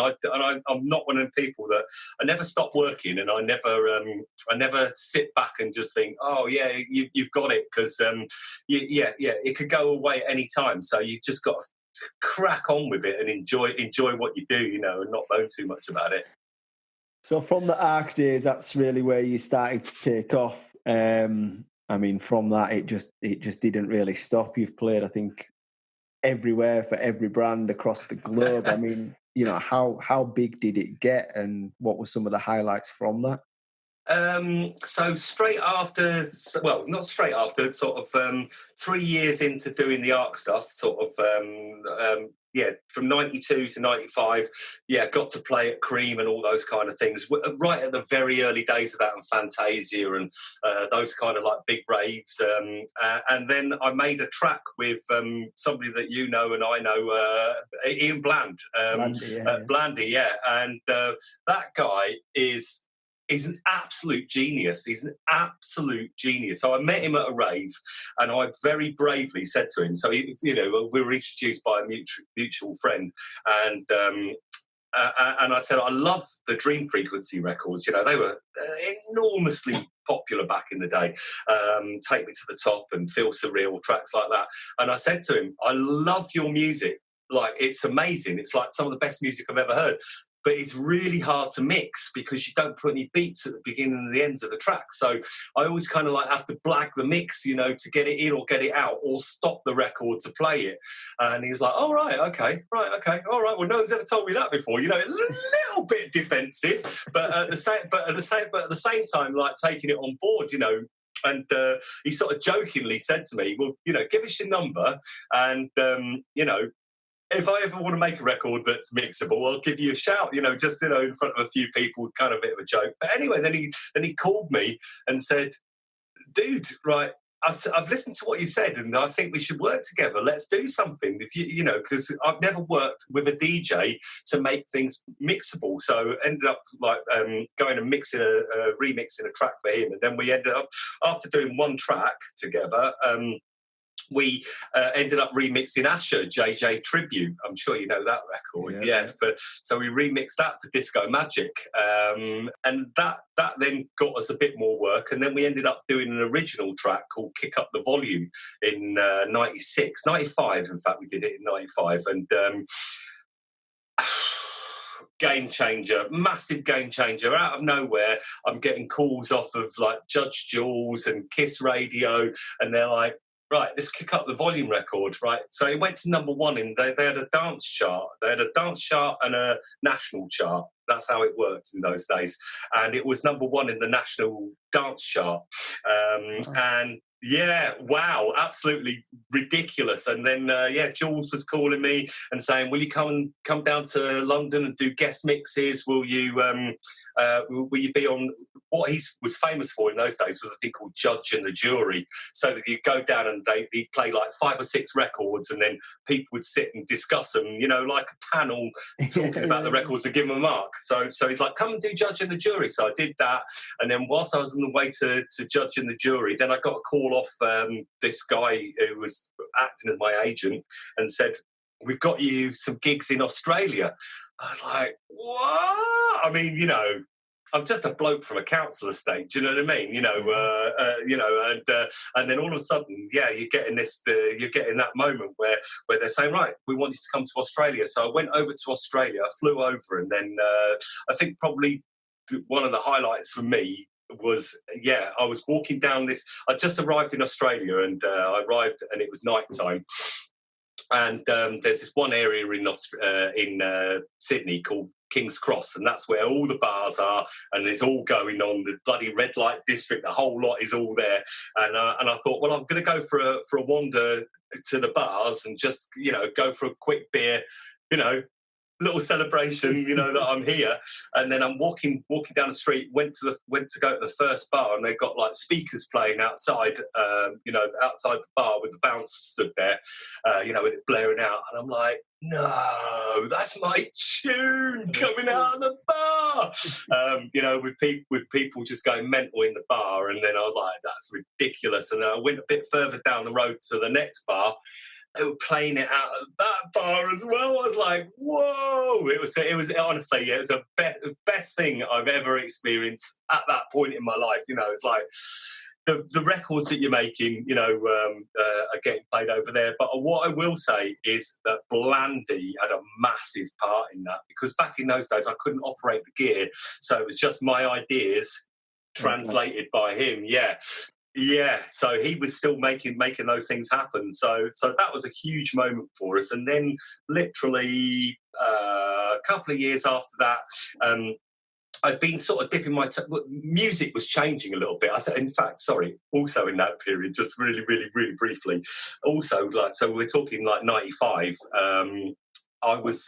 I'm not one of the people that I never stop working, and I never sit back and just think, oh yeah, you've got it, because it could go away at any time. So you've just got to crack on with it and enjoy what you do, you know, and not moan too much about it. So from the Arc days, that's really where you started to take off. I mean, from that, it just didn't really stop. You've played, I think, everywhere for every brand across the globe. I mean, you know, how big did it get, and what were some of the highlights from that? So straight after, well, not straight after, sort of 3 years into doing the Arc stuff, sort of, from 92 to 95, got to play at Cream and all those kind of things, right at the very early days of that, and Fantasia and those kind of like big raves. And then I made a track with somebody that you know and I know, Ian Bland. Blandy, yeah. And that guy He's an absolute genius. He's an absolute genius. So I met him at a rave, and I very bravely said to him, so, we were introduced by a mutual friend, and I said, I love the Dream Frequency records. You know, they were enormously popular back in the day. Take Me to the Top and Feel Surreal, tracks like that. And I said to him, I love your music. Like, it's amazing. It's like some of the best music I've ever heard. But it's really hard to mix because you don't put any beats at the beginning and the ends of the track. So I always kind of like have to blag the mix, you know, to get it in or get it out, or stop the record to play it. And he was like, "Oh, right, okay, all right. Well, no one's ever told me that before." You know, it's a little bit defensive, but at the same time, like taking it on board, you know. And he sort of jokingly said to me, "Well, you know, give us your number, and you know, if I ever want to make a record that's mixable, I'll give you a shout," you know, just, you know, in front of a few people, kind of a bit of a joke. But anyway, then he called me and said, "Dude, right, I've listened to what you said, and I think we should work together. Let's do something. If you know, because I've never worked with a DJ to make things mixable." So ended up like going and remixing a track for him, and then we ended up, after doing one track together, we ended up remixing Asher JJ Tribute. I'm sure you know that record. Yeah. So we remixed that for Disco Magic, and that then got us a bit more work. And then we ended up doing an original track called Kick Up the Volume in 96, 95. In fact, we did it in 95, and game changer, massive game changer. Out of nowhere, I'm getting calls off of like Judge Jules and Kiss Radio, and they're like, "Right, let's Kick Up the Volume record," right? So it went to number 1 in, they had a dance chart. They had a dance chart and a national chart. That's how it worked in those days. And it was number 1 in the national dance chart. And yeah, wow, absolutely ridiculous. And then, Jules was calling me and saying, "Will you come down to London and do guest mixes? Will you be on," what he was famous for in those days was a thing called Judge and the Jury. So that you go down and he'd play like 5 or 6 records, and then people would sit and discuss them, you know, like a panel talking about the records and give them a mark. So he's like, "Come and do Judge and the Jury." So I did that. And then whilst I was on the way to Judge and the Jury, then I got a call off this guy who was acting as my agent and said, "We've got you some gigs in Australia." I was like, what? I mean, I'm just a bloke from a council estate. Do you know what I mean? And then all of a sudden, you're getting you're getting that moment where they're saying, right, we want you to come to Australia. So I went over to Australia, I flew over, and then I think probably one of the highlights for me was, I was walking down this. I just arrived in Australia, and I arrived, and it was night time. And there's this one area in Sydney called King's Cross, and that's where all the bars are, and it's all going on. The bloody red light district, the whole lot is all there. And I thought, well, I'm going to go for a wander to the bars and just go for a quick beer, little celebration, that I'm here. And then I'm walking down the street, went to go to the first bar, and they've got like speakers playing outside, outside the bar with the bouncer stood there, with it blaring out. And I'm like, no, that's my tune coming out of the bar. With people just going mental in the bar. And then I was like, that's ridiculous. And then I went a bit further down the road to the next bar. They were playing it out of that bar as well. I was like, whoa! It was honestly, it was the best thing I've ever experienced at that point in my life. It's like the records that you're making, are getting played over there. But what I will say is that Blandy had a massive part in that, because back in those days I couldn't operate the gear, so it was just my ideas translated by him. Yeah, so he was still making those things happen. So that was a huge moment for us. And then literally a couple of years after that, I'd been sort of dipping my music was changing a little bit. Also in that period, just really, really, really briefly. Also, so we're talking like 95. I was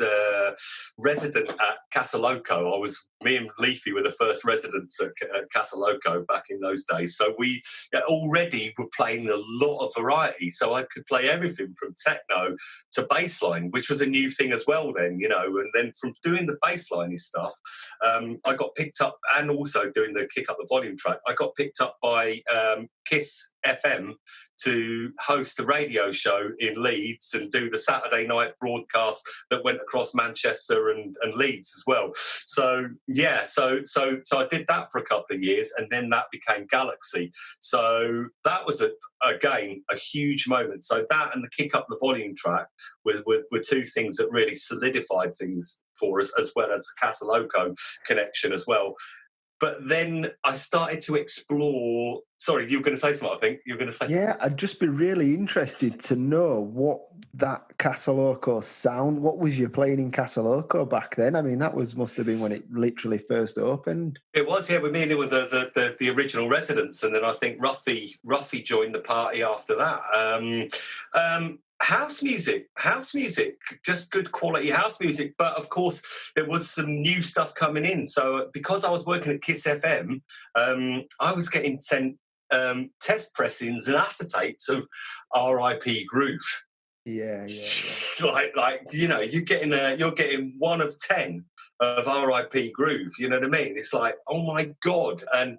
resident at Casa Loco. Me and Leafy were the first residents at Casa Loco back in those days. So we already were playing a lot of variety. So I could play everything from techno to bassline, which was a new thing as well then, And then from doing the bassline stuff, I got picked up, and also doing the Kick Up the Volume track, I got picked up by Kiss FM to host a radio show in Leeds and do the Saturday night broadcast that went across Manchester and Leeds as well. So I did that for a couple of years, and then that became Galaxy. So that was again a huge moment. So that and the Kick Up the Volume track were two things that really solidified things for us, as well as the Casa Loco connection as well. But then I started to explore. Sorry, you were going to say something, I think. You were going to say. Yeah, I'd just be really interested to know what that Casa Loco sound, what was you playing in Casa Loco back then? I mean, must have been when it literally first opened. It was, yeah. With me and it were the original residents, and then I think Ruffy joined the party after that. House music, just good quality house music. But of course, there was some new stuff coming in. So because I was working at Kiss FM, I was getting sent test pressings and acetates of R.I.P. Groove. Yeah. like you're getting 1 of 10 of R.I.P. Groove. You know what I mean? It's like, oh my god, and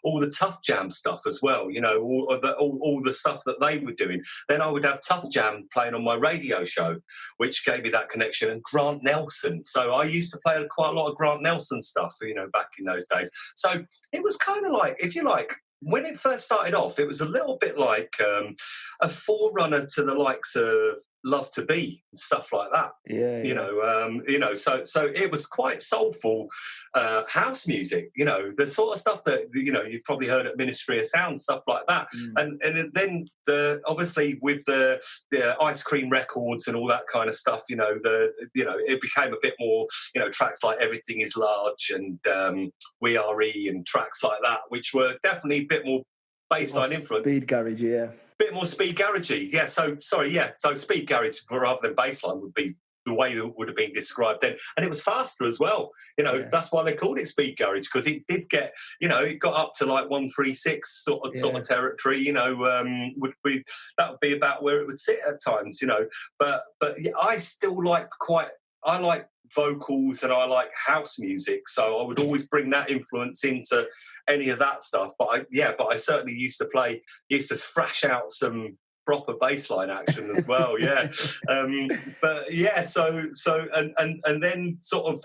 all the Tough Jam stuff as well. All the stuff that they were doing. Then I would have Tough Jam playing on my radio show, which gave me that connection. And Grant Nelson. So I used to play quite a lot of Grant Nelson stuff. Back in those days. So it was kind of like, if you like. When it first started off, it was a little bit like a forerunner to the likes of Love to Be and stuff like that. So it was quite soulful house music. The sort of stuff that you've probably heard at Ministry of Sound, stuff like that. And then obviously with the Ice Cream Records and all that kind of stuff. It became a bit more. Tracks like Everything Is Large and We Are E and tracks like that, which were definitely a bit more bassline influence. Speed garage, yeah. Bit more speed garagey, yeah. So speed garage rather than bassline would be the way that would have been described then, and it was faster as well. That's why they called it speed garage, because it did get, it got up to like 136 sort of territory. That would be about where it would sit at times. But I still liked I like vocals and I like house music, so I would always bring that influence into any of that stuff. But I certainly used to thrash out some proper bassline action as well. Yeah, but yeah, and then sort of.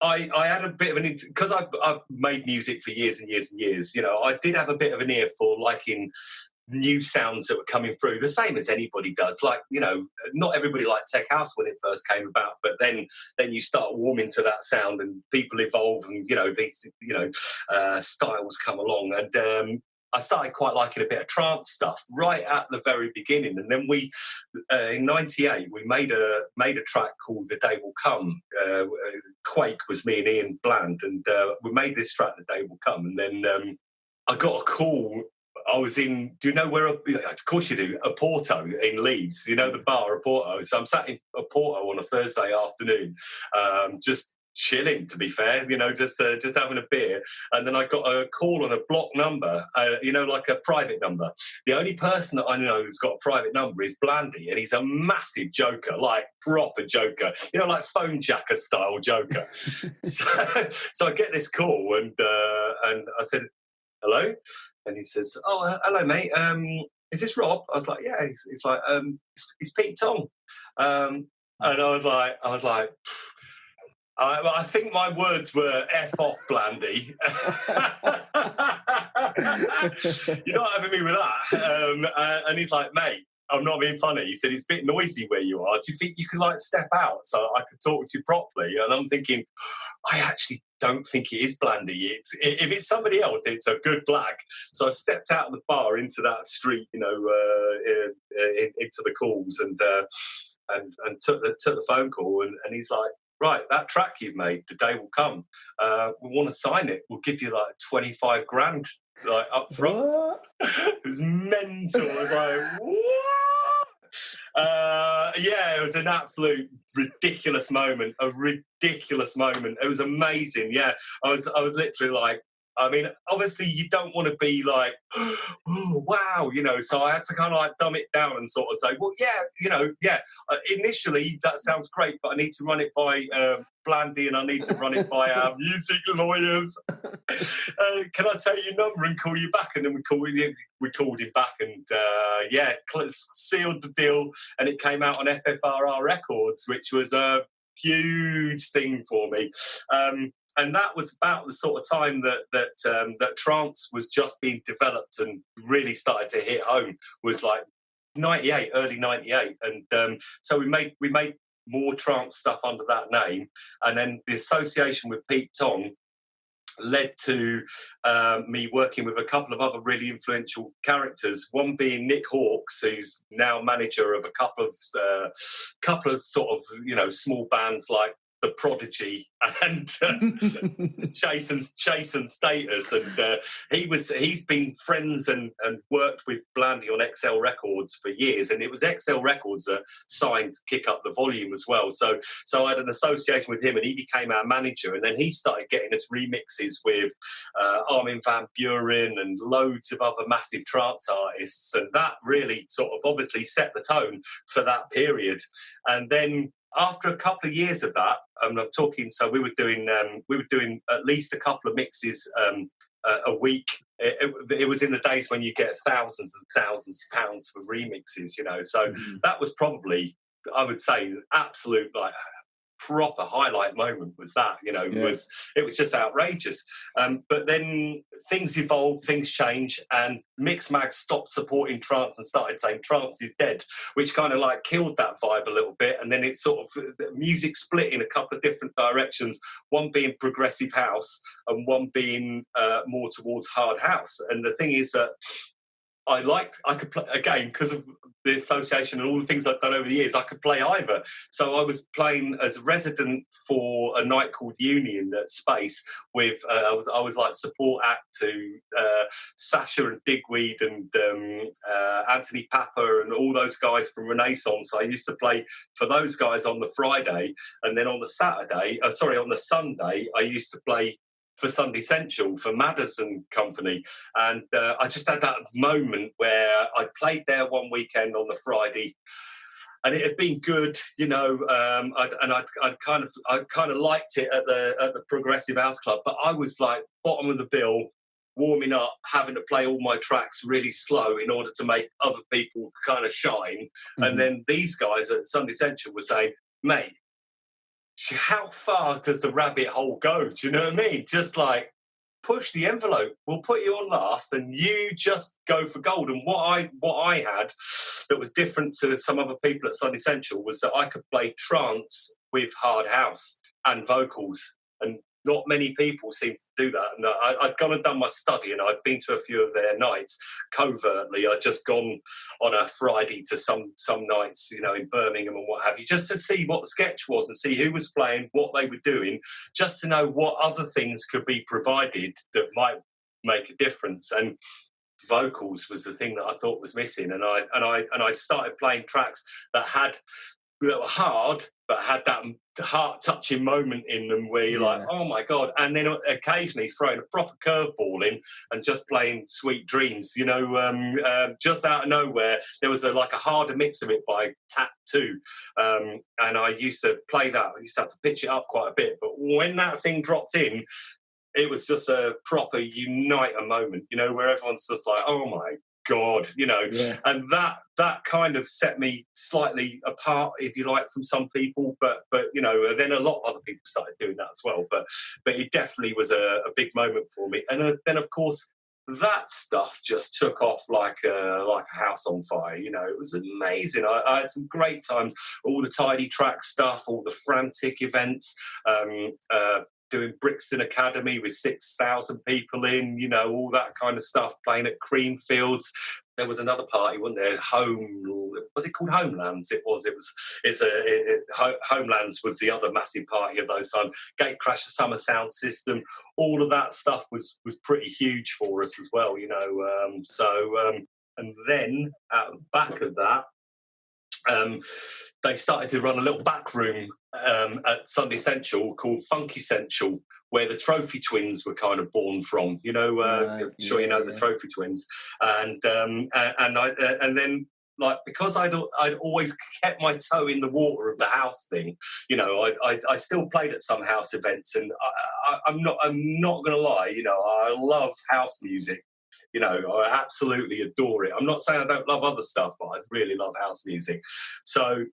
I had a bit of an, because I've made music for years and years and years. You know, I did have a bit of an ear for liking new sounds that were coming through, the same as anybody does. Like, you know, not everybody liked tech house when it first came about, but then you start warming to that sound, and people evolve, and these styles come along, and I started quite liking a bit of trance stuff right at the very beginning. And then we, in '98, we made a track called "The Day Will Come." Quake was me and Ian Bland, and we made this track, "The Day Will Come." And then I got a call. I was in, do you know where, of course you do, Porto in Leeds, you know, the bar Porto. So I'm sat in Porto on a Thursday afternoon, just chilling, to be fair, you know, just having a beer. And then I got a call on a block number, like a private number. The only person that I know who's got a private number is Blandy, and he's a massive joker, like proper joker, you know, like phone jacker style joker. So I get this call, and I said, "Hello?" And he says, "Oh, hello, mate. Is this Rob?" I was like, "Yeah." He's like, "It's Pete Tong." And I was like, I think my words were "F off, Blandy." You're not having me with that. And he's like, "Mate, I'm not being funny." He said, "It's a bit noisy where you are. Do you think you could like step out so I could talk to you properly?" And I'm thinking, I actually don't think it is Blandy. If it's somebody else, it's a good black. So I stepped out of the bar into that street, you know, into the calls, and took the phone call, and he's like, "Right, that track you've made, The Day Will Come, we want to sign it. We'll give you like 25 grand like up front." What? It was mental. I was like, "What?" Yeah, it was an absolute ridiculous moment. It was amazing. Yeah, I was literally like, I mean, obviously you don't want to be like, "Oh, wow," you know, so I had to kind of like dumb it down and sort of say, "Well, yeah, initially that sounds great, but I need to run it by Blandy, and I need to run it by our music lawyers. Can I take your number and call you back?" And then we called him back, and sealed the deal, and it came out on FFRR Records, which was a huge thing for me. And that was about the sort of time that trance was just being developed and really started to hit home. Was like '98, early '98, and so we made more trance stuff under that name, and then the association with Pete Tong led to me working with a couple of other really influential characters. One being Nick Hawkes, who's now manager of a couple of sort of, you know, small bands like The Prodigy and Chase and Status, and he's been friends and worked with Blandy on XL Records for years, and it was XL Records that signed Kick Up the Volume as well. So I had an association with him, and he became our manager, and then he started getting us remixes with Armin van Buuren and loads of other massive trance artists, and that really sort of obviously set the tone for that period. And then after a couple of years of that, I'm talking, so we were doing at least a couple of mixes a week. It was in the days when you get thousands and thousands of pounds for remixes, you know. So that was probably, I would say, absolute like proper highlight moment was that, you know. Yeah. It was just outrageous. But then things evolve, things change, and Mixmag stopped supporting trance and started saying trance is dead, which kind of like killed that vibe a little bit. And then it sort of, the music split in a couple of different directions, one being progressive house and one being more towards hard house. And the thing is that I could play, again, because of the association and all the things I've done over the years, I could play either. So I was playing as resident for a night called Union at Space with, I was like support act to Sasha and Digweed and Anthony Papa and all those guys from Renaissance. I used to play for those guys on the Friday, and then on the Sunday, I used to play for Sunday Central for Madders and Company. And I just had that moment where I played there one weekend on the Friday, and it had been good, you know. I kind of liked it at the Progressive House Club, but I was like bottom of the bill, warming up, having to play all my tracks really slow in order to make other people kind of shine. And then these guys at Sunday Central were saying, mate, how far does the rabbit hole go? Do you know what I mean? Just like, push the envelope. We'll put you on last, and you just go for gold. And what I had that was different to some other people at Sunday Central was that I could play trance with hard house and vocals, and not many people seem to do that. And I'd gone and done my study, and I'd been to a few of their nights covertly. I'd just gone on a Friday to some nights, you know, in Birmingham and what have you, just to see what the sketch was and see who was playing, what they were doing, just to know what other things could be provided that might make a difference. And vocals was the thing that I thought was missing. And I started playing tracks that were hard, but had that heart-touching moment in them where you're like, oh my God. And then occasionally throwing a proper curveball in and just playing Sweet Dreams, you know, just out of nowhere. There was a harder mix of it by Tattoo. And I used to play that. I used to have to pitch it up quite a bit. But when that thing dropped in, it was just a proper uniter moment, you know, where everyone's just like, oh my God, you know, and that kind of set me slightly apart, if you like, from some people. But you know, then a lot of other people started doing that as well. But it definitely was a big moment for me. And then, of course, that stuff just took off like a house on fire. You know, it was amazing. I had some great times. All the Tidy Track stuff, all the frantic events. Doing Brixton Academy with 6,000 people in, you know, all that kind of stuff, playing at Creamfields. There was another party, wasn't there? Was it called Homelands? Homelands was the other massive party of those times. Gatecrasher Summer Sound System. All of that stuff was pretty huge for us as well, you know. And then at the back of that, they started to run a little back room at Sunday Central called Funky Central, where the Trophy Twins were kind of born from. You know, you know the Trophy Twins, and then, like, because I'd always kept my toe in the water of the house thing, you know, I still played at some house events, and I'm not going to lie, you know, I love house music. You know, I absolutely adore it. I'm not saying I don't love other stuff, but I really love house music. So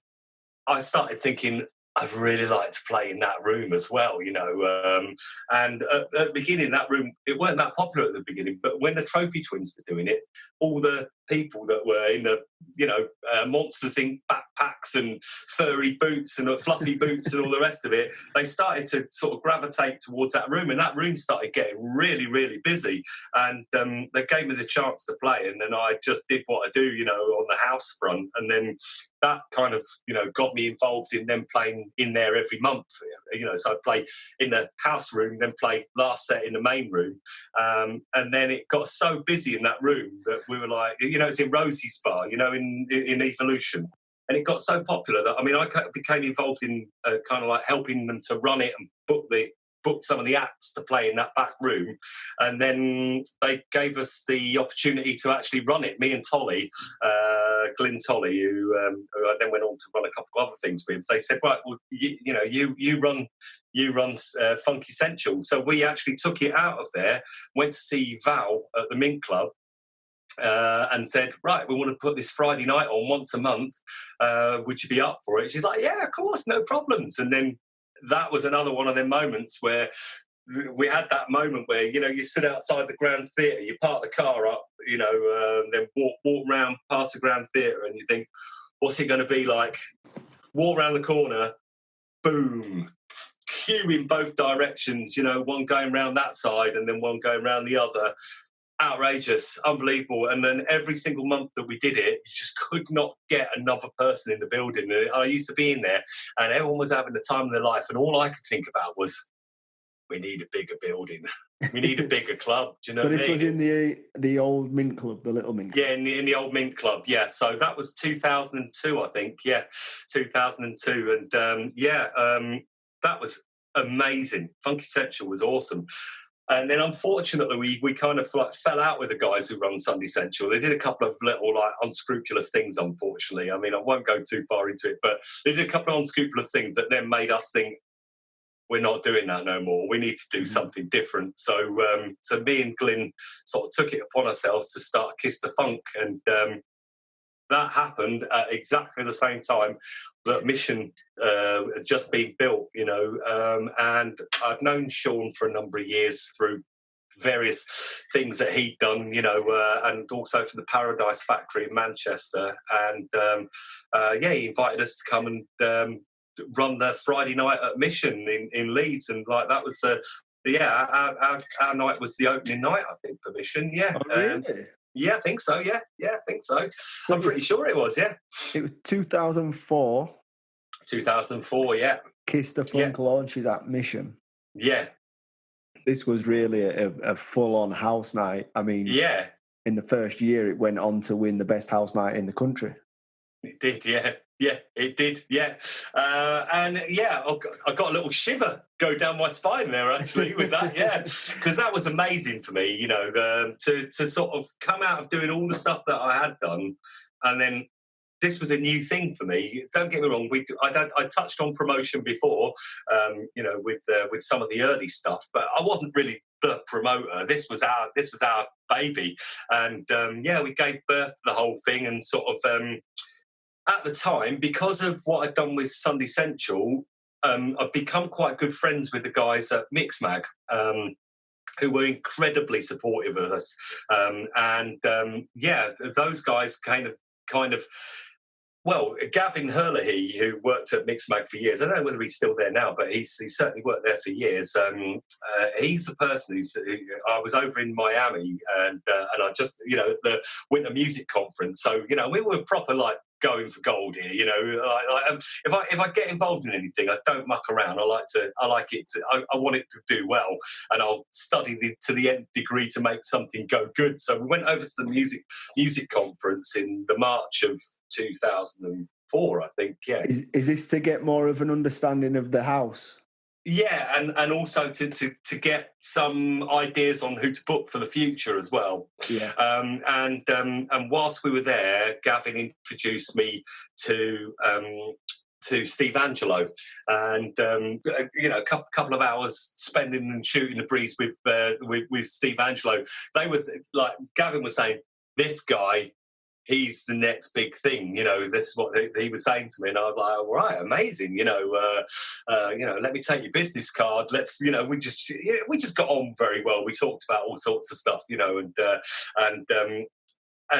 I started thinking, I'd really like to play in that room as well, you know. And at the beginning, that room, it weren't that popular at the beginning, but when the Trophy Twins were doing it, all the people that were in the, you know, Monsters Inc. backpacks and furry boots and fluffy boots and all the rest of it, they started to sort of gravitate towards that room, and that room started getting really, really busy. And they gave me the chance to play, and then I just did what I do, you know, on the house front. And then that kind of, you know, got me involved in them playing in there every month, you know. So I'd play in the house room, then play last set in the main room. And then it got so busy in that room that we were like, you know, it's in Rosie's Bar, you know, in Evolution. And it got so popular that, I mean, I became involved in kind of like helping them to run it and book some of the acts to play in that back room. And then they gave us the opportunity to actually run it, me and Tolly, Glyn Tolly, who I then went on to run a couple of other things with. They said, right, well, you run Funky Central. So we actually took it out of there, went to see Val at the Mint Club, and said, right, we want to put this Friday night on once a month. Would you be up for it? She's like, yeah, of course, no problems. And then that was another one of them moments where we had that moment where, you know, you stood outside the Grand Theatre, you park the car up, you know, then walk round past the Grand Theatre, and you think, what's it going to be like? Walk around the corner, boom, queue in both directions, you know, one going round that side and then one going round the other. Outrageous, unbelievable. And then every single month that we did it, you just could not get another person in the building. And I used to be in there, and everyone was having the time of their life, and all I could think about was, we need a bigger building. We need a bigger club. Do you know what I mean? This was in the old Mint Club, the Little Mint Club. Yeah, in the old Mint Club, yeah. So that was 2002, I think. Yeah, 2002. And that was amazing. Funky Central was awesome. And then, unfortunately, we kind of like fell out with the guys who run Sunday Central. They did a couple of little like unscrupulous things, unfortunately. I mean, I won't go too far into it, but they did a couple of unscrupulous things that then made us think, we're not doing that no more. We need to do something different. So so me and Glyn sort of took it upon ourselves to start KissDaFunk, and that happened at exactly the same time that Mission had just been built, you know. And I'd known Sean for a number of years through various things that he'd done, you know, and also for the Paradise Factory in Manchester. And yeah, he invited us to come and run the Friday night at Mission in Leeds, and like that was our night was the opening night, I think, for Mission. Yeah. Oh, really? Yeah, I think so. Yeah, I think so. I'm pretty sure it was. Yeah, it was 2004. 2004. Yeah, KissDaFunk launches at Mission. Yeah, this was really a full-on house night. I mean, yeah. In the first year, it went on to win the best house night in the country. It did, yeah. Yeah, it did, yeah. And yeah, I got a little shiver go down my spine there, actually, with that, yeah. Because that was amazing for me, you know, to sort of come out of doing all the stuff that I had done, and then this was a new thing for me. Don't get me wrong, I touched on promotion before, you know, with some of the early stuff, but I wasn't really the promoter. This was our baby, and yeah, we gave birth to the whole thing, and sort of at the time, because of what I'd done with Sunday Central, I've become quite good friends with the guys at Mixmag, who were incredibly supportive of us, and yeah, those guys kind of. Well, Gavin Herlihy, who worked at Mixmag for years, I don't know whether he's still there now, but he's certainly worked there for years. He's the person who I was over in Miami, and I just, you know, the Winter Music Conference. So, you know, we were proper like going for gold here. You know, if I get involved in anything, I don't muck around. I want it to do well, and I'll study to the nth degree to make something go good. So we went over to the music conference in the March of 2004, I think. Yeah. Is this to get more of an understanding of the house? Yeah, and also to get some ideas on who to book for the future as well. Yeah. And whilst we were there, Gavin introduced me to Steve Angelo, and you know, a couple of hours spending and shooting the breeze with Steve Angelo. They were like, Gavin was saying, this guy, he's the next big thing, you know. This is what he was saying to me, and I was like, all right, amazing, you know, let me take your business card. Let's, you know, we just got on very well. We talked about all sorts of stuff, you know, and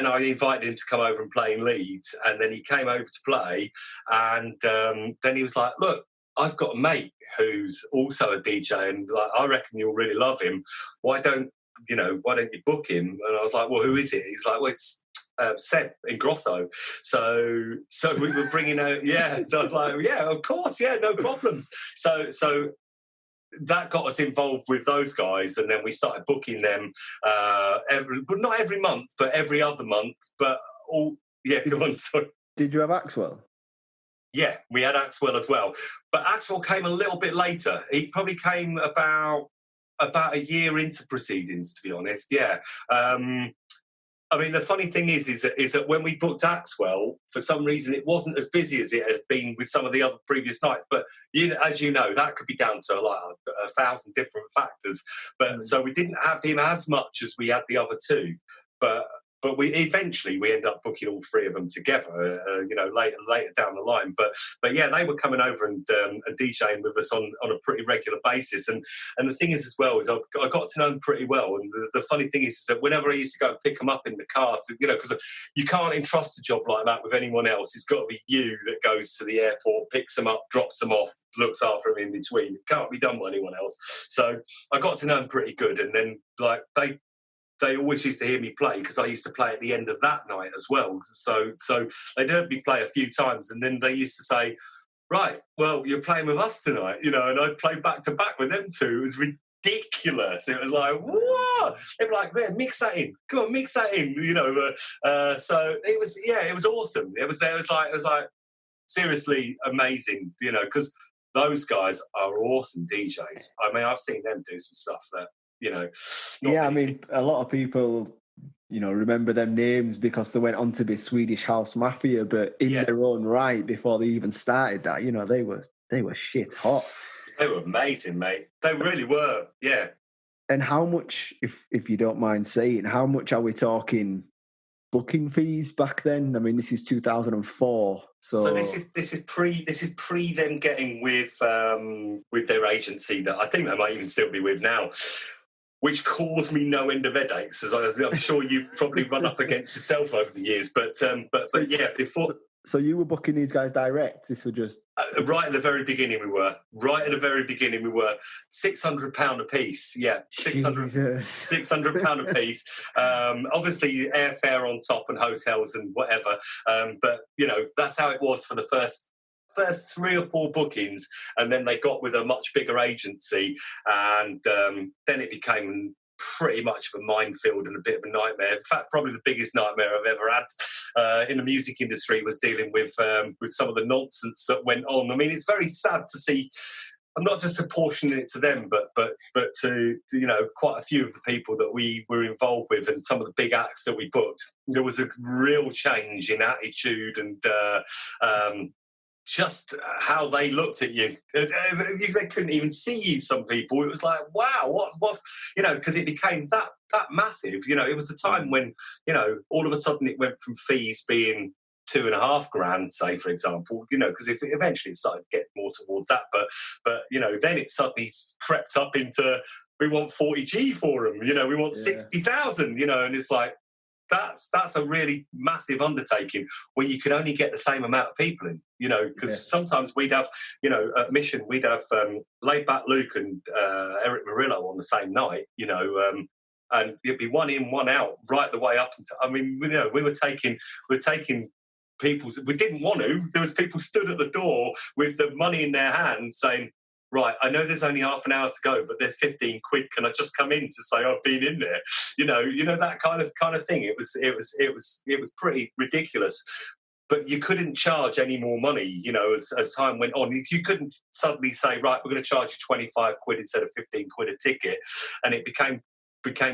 I invited him to come over and play in Leeds, and then he came over to play, and then he was like, look, I've got a mate who's also a DJ, and like, I reckon you'll really love him. Why don't you book him? And I was like, well, who is it? He's like, well, it's Seb Ingrosso. So we were bringing out, yeah. So I was like, yeah, of course, yeah, no problems. So that got us involved with those guys, and then we started booking them, not every month, but every other month. But all, yeah, go on, sorry. Did you have Axwell? Yeah, we had Axwell as well, but Axwell came a little bit later. He probably came about a year into proceedings, to be honest. Yeah. I mean, the funny thing is that when we booked Axwell, for some reason, it wasn't as busy as it had been with some of the other previous nights. But as you know, that could be down to like 1,000 different factors. But so we didn't have him as much as we had the other two. But we eventually end up booking all three of them together, you know, later down the line. But yeah, they were coming over and DJing with us on a pretty regular basis. And the thing is as well is I got to know them pretty well. And the funny thing is that whenever I used to go and pick them up in the car, you know, because you can't entrust a job like that with anyone else. It's got to be you that goes to the airport, picks them up, drops them off, looks after them in between. It can't be done by anyone else. So I got to know them pretty good. And then like they always used to hear me play because I used to play at the end of that night as well. So they'd heard me play a few times, and then they used to say, right, well, you're playing with us tonight, you know, and I'd play back to back with them two. It was ridiculous. It was like, what? They were like, yeah, mix that in. Go on, mix that in, you know. So it was awesome. It was like seriously amazing, you know, because those guys are awesome DJs. I mean, I've seen them do some stuff that, you know. Yeah, I mean, a lot of people, you know, remember them names because they went on to be Swedish House Mafia, but in their own right, before they even started that, you know, they were shit hot. They were amazing, mate. They really were. Yeah. And how much, if you don't mind saying, how much are we talking booking fees back then? I mean, this is 2004, So this is pre them getting with their agency that I think they might even still be with now, which caused me no end of headaches, as I'm sure you probably run up against yourself over the years. But yeah, before. So you were booking these guys direct? This was just... Right at the very beginning we were. £600 a piece. Yeah, £600 a piece. Obviously airfare on top and hotels and whatever. But, that's how it was for the first 3 or 4 bookings, and then they got with a much bigger agency, and then it became pretty much of a minefield and a bit of a nightmare. In fact, probably the biggest nightmare I've ever had in the music industry was dealing with some of the nonsense that went on. I mean, it's very sad to see. I'm not just apportioning it to them, but to quite a few of the people that we were involved with, and some of the big acts that we booked. There was a real change in attitude and just how they looked at you. They couldn't even see you, some people. It was like, wow, what's because it became that massive. It was the time when, all of a sudden it went from fees being $2,500, say, for example, because if eventually it started to get more towards that, but then it suddenly crept up into, we want 40G for them, we want 60,000, and it's like, that's a really massive undertaking where you can only get the same amount of people in, because sometimes we'd have, at Mission, we'd have Laid Back Luke and Eric Murillo on the same night, and it'd be one in, one out, right the way up until, I mean, we were taking people, we didn't want to, there was people stood at the door with the money in their hand saying, right, I know there's only half an hour to go, but there's 15 quid. Can I just come in to say I've been in there? That kind of thing. It was pretty ridiculous. But you couldn't charge any more money, as time went on. You couldn't suddenly say, right, we're going to charge you 25 quid instead of 15 quid a ticket, and it became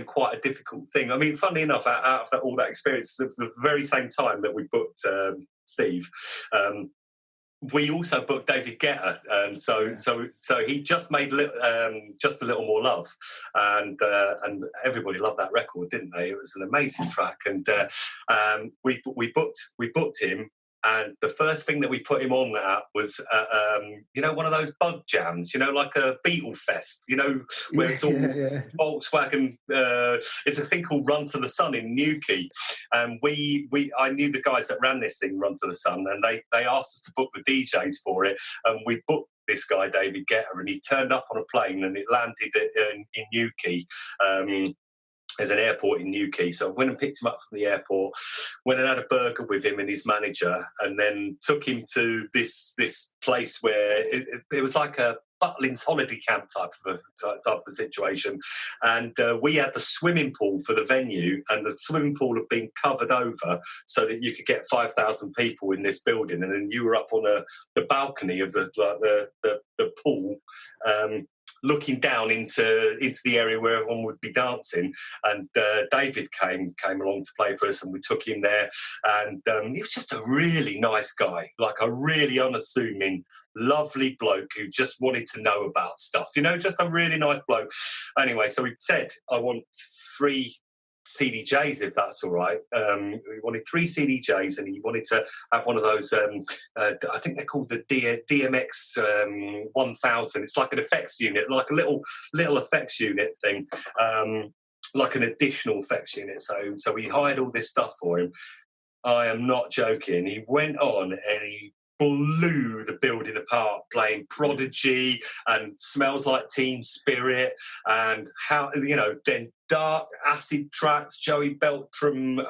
quite a difficult thing. I mean, funnily enough, out of all that experience, the very same time that we booked Steve. We also booked David Guetta, and so he just made Just a Little More Love, and everybody loved that record, didn't they? It was an amazing track, and we booked him. And the first thing that we put him on at was, one of those bug jams, like a Beatle Fest, where it's all Volkswagen. It's a thing called Run to the Sun in Newquay. And I knew the guys that ran this thing, Run to the Sun, and they asked us to book the DJs for it. And we booked this guy, David Guetta, and he turned up on a plane and it landed in Newquay. There's an airport in Newquay, so I went and picked him up from the airport, went and had a burger with him and his manager, and then took him to this place where it was like a Butlins holiday camp type of a situation, and we had the swimming pool for the venue, and the swimming pool had been covered over so that you could get 5,000 people in this building, and then you were up on the balcony of the pool. Looking down into the area where everyone would be dancing, and David came along to play for us, and we took him there, and he was just a really nice guy, like a really unassuming, lovely bloke who just wanted to know about stuff, just a really nice bloke. Anyway, so he said, I want 3 CDJs, if that's all right. He wanted 3 CDJs, and he wanted to have one of those, I think they're called the DMX 1000. It's like an effects unit, like a little effects unit thing, like an additional effects unit. So we hired all this stuff for him. I am not joking. He went on and he blew the building apart, playing Prodigy and Smells Like Teen Spirit, and then dark acid tracks, Joey Beltram,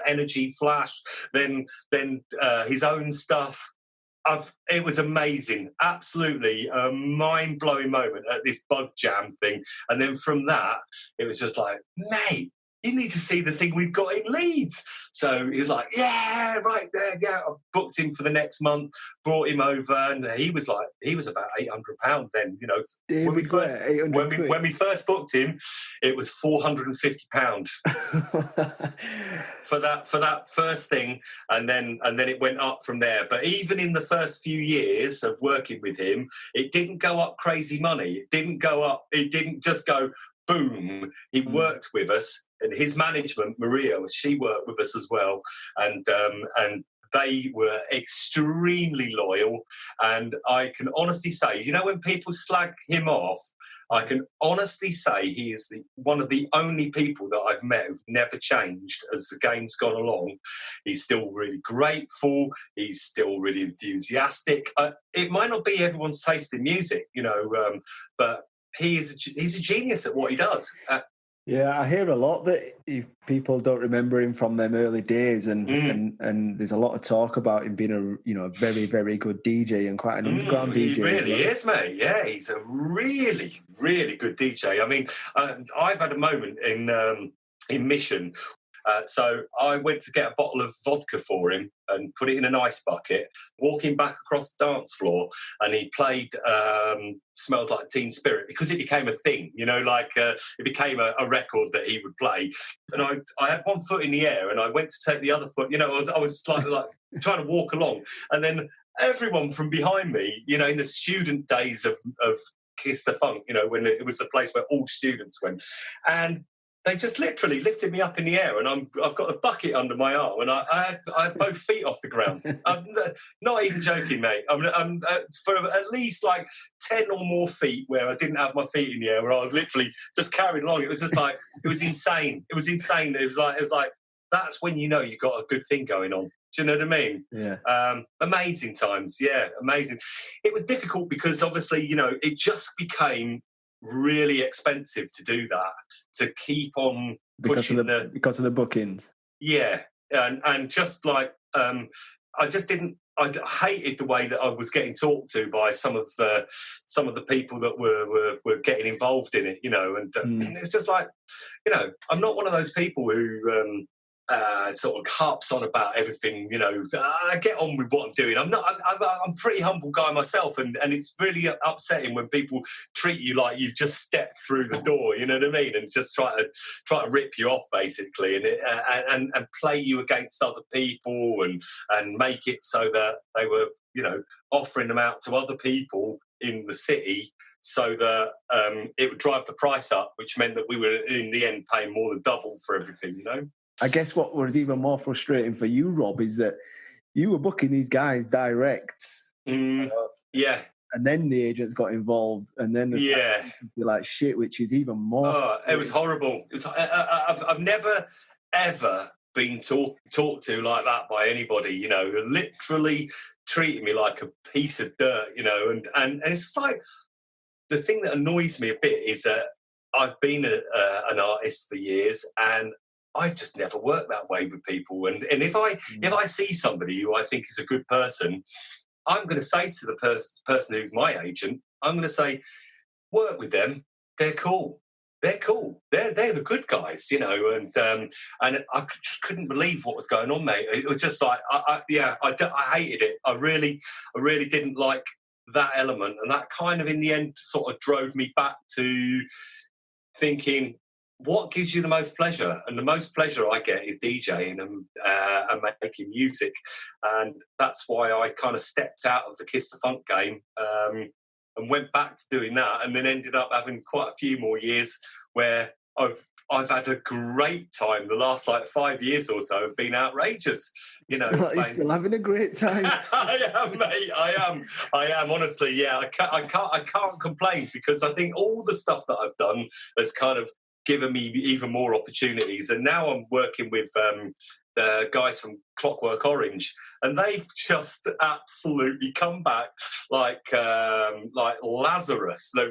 Energy Flash, then his own stuff. It was amazing, absolutely a mind-blowing moment at this bug jam thing, and then from that it was just like, mate, you need to see the thing we've got in Leeds. So he was like, yeah, right there, yeah. I booked him for the next month, brought him over, and he was about £800 then, you know. David Guetta, 800 quid. When we first booked him, it was £450 for that first thing, and then it went up from there. But even in the first few years of working with him, it didn't go up crazy money. It didn't go up. It didn't just go boom. He worked with us, and his management, Maria, she worked with us as well, and they were extremely loyal. And I can honestly say, you know, when people slag him off, I can honestly say he is one of the only people that I've met who've never changed as the game's gone along. He's still really grateful. He's still really enthusiastic. It might not be everyone's taste in music, you know, but he's a genius at what he does. Yeah, I hear a lot that people don't remember him from them early days, and there's a lot of talk about him being a very, very good DJ and quite an underground DJ. He really is, mate. Yeah, he's a really, really good DJ. I mean, I've had a moment in Mission. So I went to get a bottle of vodka for him and put it in an ice bucket, walking back across the dance floor, and he played Smells Like Teen Spirit, because it became a thing, you know, like it became a record that he would play. And I had one foot in the air, and I went to take the other foot, you know, I was like trying to walk along, and then everyone from behind me, you know, in the student days of KissDaFunk, you know, when it was the place where all students went, and they just literally lifted me up in the air, and I've got a bucket under my arm, and I had both feet off the ground. I'm not even joking, mate. I'm for at least like 10 or more feet where I didn't have my feet in the air, where I was literally just carried along. It was just like, it was insane. It was insane. It was like that's when you know you got a good thing going on. Do you know what I mean? Yeah. Amazing times. Yeah, amazing. It was difficult because obviously, you know, it just became really expensive to do that, to keep on pushing because of the bookings. Yeah, and just like I hated the way that I was getting talked to by some of the people that were getting involved in it, you know, and it's just like, you know, I'm not one of those people who sort of harps on about everything, you know. I get on with what I'm doing. I'm a pretty humble guy myself, and it's really upsetting when people treat you like you've just stepped through the door, you know what I mean, and just try to rip you off basically, and play you against other people, and make it so that they were, you know, offering them out to other people in the city, so that it would drive the price up, which meant that we were in the end paying more than double for everything, you know. I guess what was even more frustrating for you, Rob, is that you were booking these guys direct. Yeah. And then the agents got involved, and then you're like shit, which is even more. Oh, it was horrible. It was. I've never ever been talked to like that by anybody. You know, literally treating me like a piece of dirt. You know, and it's just like, the thing that annoys me a bit is that I've been an artist for years, and I've just never worked that way with people. And if I see somebody who I think is a good person, I'm going to say to the person who's my agent, I'm going to say, work with them. They're cool. They're cool. They're the good guys, you know. And I just couldn't believe what was going on, mate. It was just like, I hated it. I really didn't like that element, and that kind of in the end sort of drove me back to thinking, what gives you the most pleasure? And the most pleasure I get is DJing and making music. And that's why I kind of stepped out of the KissDaFunk game and went back to doing that, and then ended up having quite a few more years where I've had a great time. The last like 5 years or so have been outrageous. You know, you're still having a great time. I am, mate. I am. Honestly, yeah. I can't complain, because I think all the stuff that I've done has kind of given me even more opportunities. And now I'm working with the guys from Clockwork Orange, and they've just absolutely come back like Lazarus. They're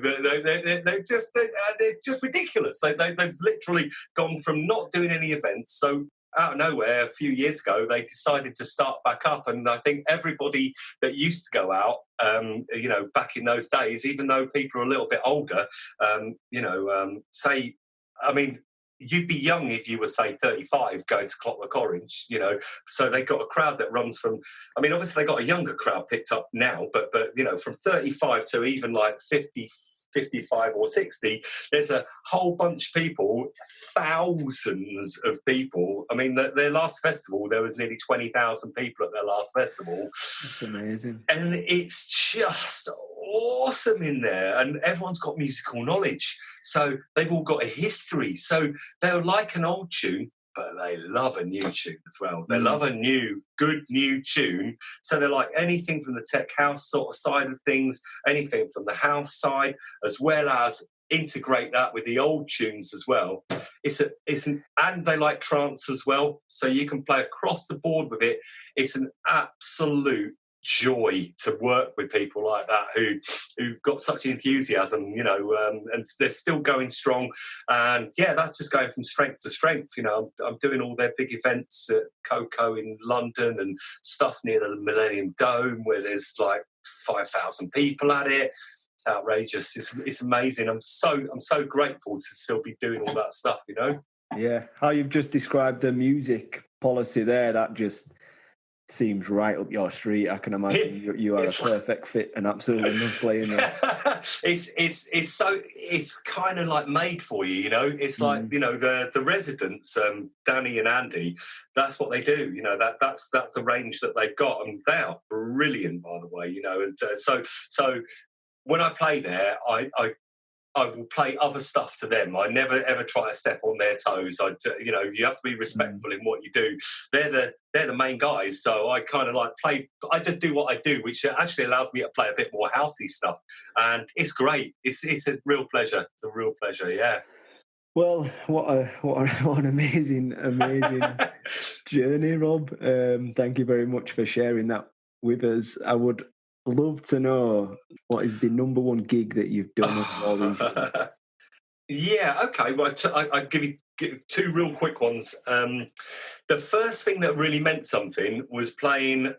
just ridiculous. They've literally gone from not doing any events. So out of nowhere, a few years ago, they decided to start back up. And I think everybody that used to go out, you know, back in those days, even though people are a little bit older, you know, say, I mean, you'd be young if you were, say, 35 going to Clockwork Orange, you know. So they got a crowd that runs from, I mean, obviously they got a younger crowd picked up now, but you know, from 35 to even like 50, 55 or 60, there's a whole bunch of people, thousands of people. I mean, their last festival, there was nearly 20,000 people at their last festival. That's amazing. And it's just awesome in there, and everyone's got musical knowledge, so they've all got a history, so they're like an old tune, but they love a new tune as well. They love a good new tune, so they're like anything from the tech house sort of side of things, anything from the house side, as well as integrate that with the old tunes as well. And they like trance as well, so you can play across the board with it. It's an absolute joy to work with people like that who've got such enthusiasm, you know, and they're still going strong. And yeah, that's just going from strength to strength. You know, I'm doing all their big events at Coco in London and stuff near the Millennium Dome where there's like 5,000 people at it. It's outrageous. It's amazing. I'm so grateful to still be doing all that stuff, you know. Yeah, how you've just described the music policy there, that just seems right up your street. I can imagine you are a perfect fit and absolutely love playing it. It's kind of like made for you, you know. It's like, you know, the residents, Danny and Andy, that's what they do, you know. That's the range that they've got, and they are brilliant, by the way, you know. And so when I play there, I will play other stuff to them. I never ever try to step on their toes. You know, you have to be respectful in what you do. They're the main guys, so I kind of like play. I just do what I do, which actually allows me to play a bit more housey stuff, and it's great. It's a real pleasure. It's a real pleasure. Yeah. Well, what an amazing journey, Rob. Thank you very much for sharing that with us. I would love to know, what is the number one gig that you've done of all these years? Yeah, okay. Well, I'll give you two real quick ones. The first thing that really meant something was playing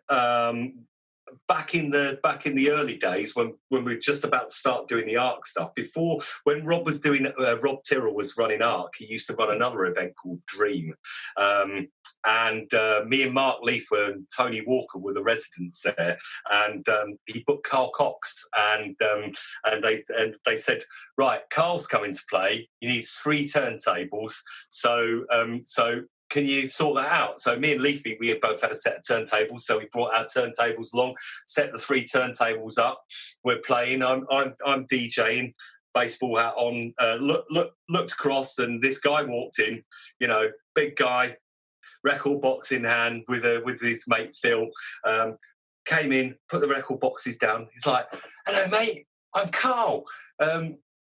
back in the early days when we were just about to start doing the ARC stuff. Before, when Rob was doing Rob Tyrrell was running ARC, he used to run another event called Dream. And me and Mark Leaf and Tony Walker were the residents there, and he booked Carl Cox, and they said, right, Carl's coming to play. He needs 3 turntables, so can you sort that out? So me and Leafy, we had both had a set of turntables, so we brought our turntables along, set the 3 turntables up. We're playing. I'm DJing. Baseball hat on. Looked across, and this guy walked in. You know, big guy. Record box in hand with his mate Phil, came in, put the record boxes down. He's like, "Hello, mate. I'm Carl.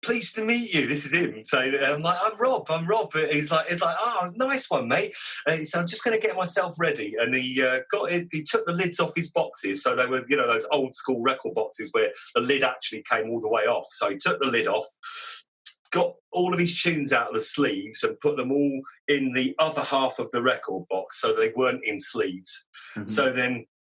Pleased to meet you." This is him. So I'm like, "I'm Rob. I'm Rob." He's like, "Oh, nice one, mate." He said, "I'm just going to get myself ready." And he took the lids off his boxes. So they were, you know, those old school record boxes where the lid actually came all the way off. So he took the lid off, got all of his tunes out of the sleeves and put them all in the other half of the record box, so they weren't in sleeves. Mm-hmm.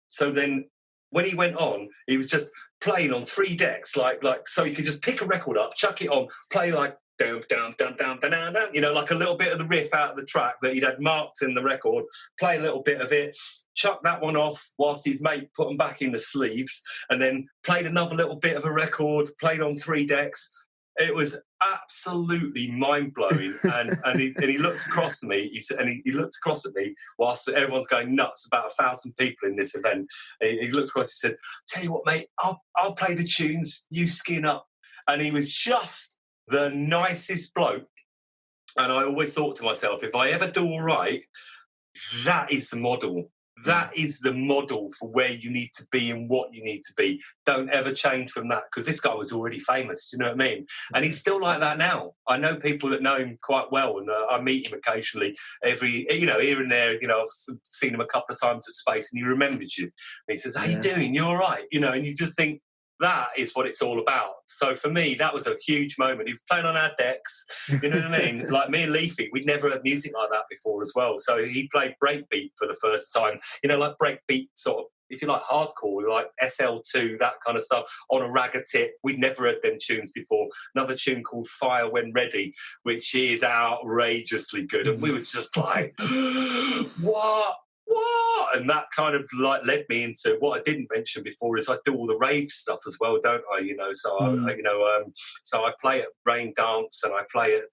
So then when he went on, he was just playing on 3 decks, like so he could just pick a record up, chuck it on, play like down, down, down, down, down, down, down, you know, like a little bit of the riff out of the track that he'd had marked in the record, play a little bit of it, chuck that one off whilst his mate put them back in the sleeves, and then played another little bit of a record, played on 3 decks. It was absolutely mind-blowing, and he looked across at me. He looked across at me whilst everyone's going nuts, about 1,000 people in this event. And he looked across. He said, "Tell you what, mate, I'll play the tunes. You skin up." And he was just the nicest bloke. And I always thought to myself, if I ever do all right, that is the model. That is the model for where you need to be and what you need to be. Don't ever change from that, because this guy was already famous. Do you know what I mean? And he's still like that now. I know people that know him quite well, and I meet him occasionally, here and there. You know, I've seen him a couple of times at Space, and he remembers you. And he says, "How you doing? You all right?" You know, and you just think, that is what it's all about. So for me, that was a huge moment. He was playing on our decks, you know what I mean? Like me and Leafy, we'd never heard music like that before as well. So he played breakbeat for the first time, you know, like breakbeat sort of, if you like hardcore, like SL2, that kind of stuff, On a Ragga Tip. We'd never heard them tunes before. Another tune called Fire When Ready, which is outrageously good. And we were just like, what? And that kind of like led me into what I didn't mention before is I do all the rave stuff as well, don't I? So so I play at Rain Dance and I play at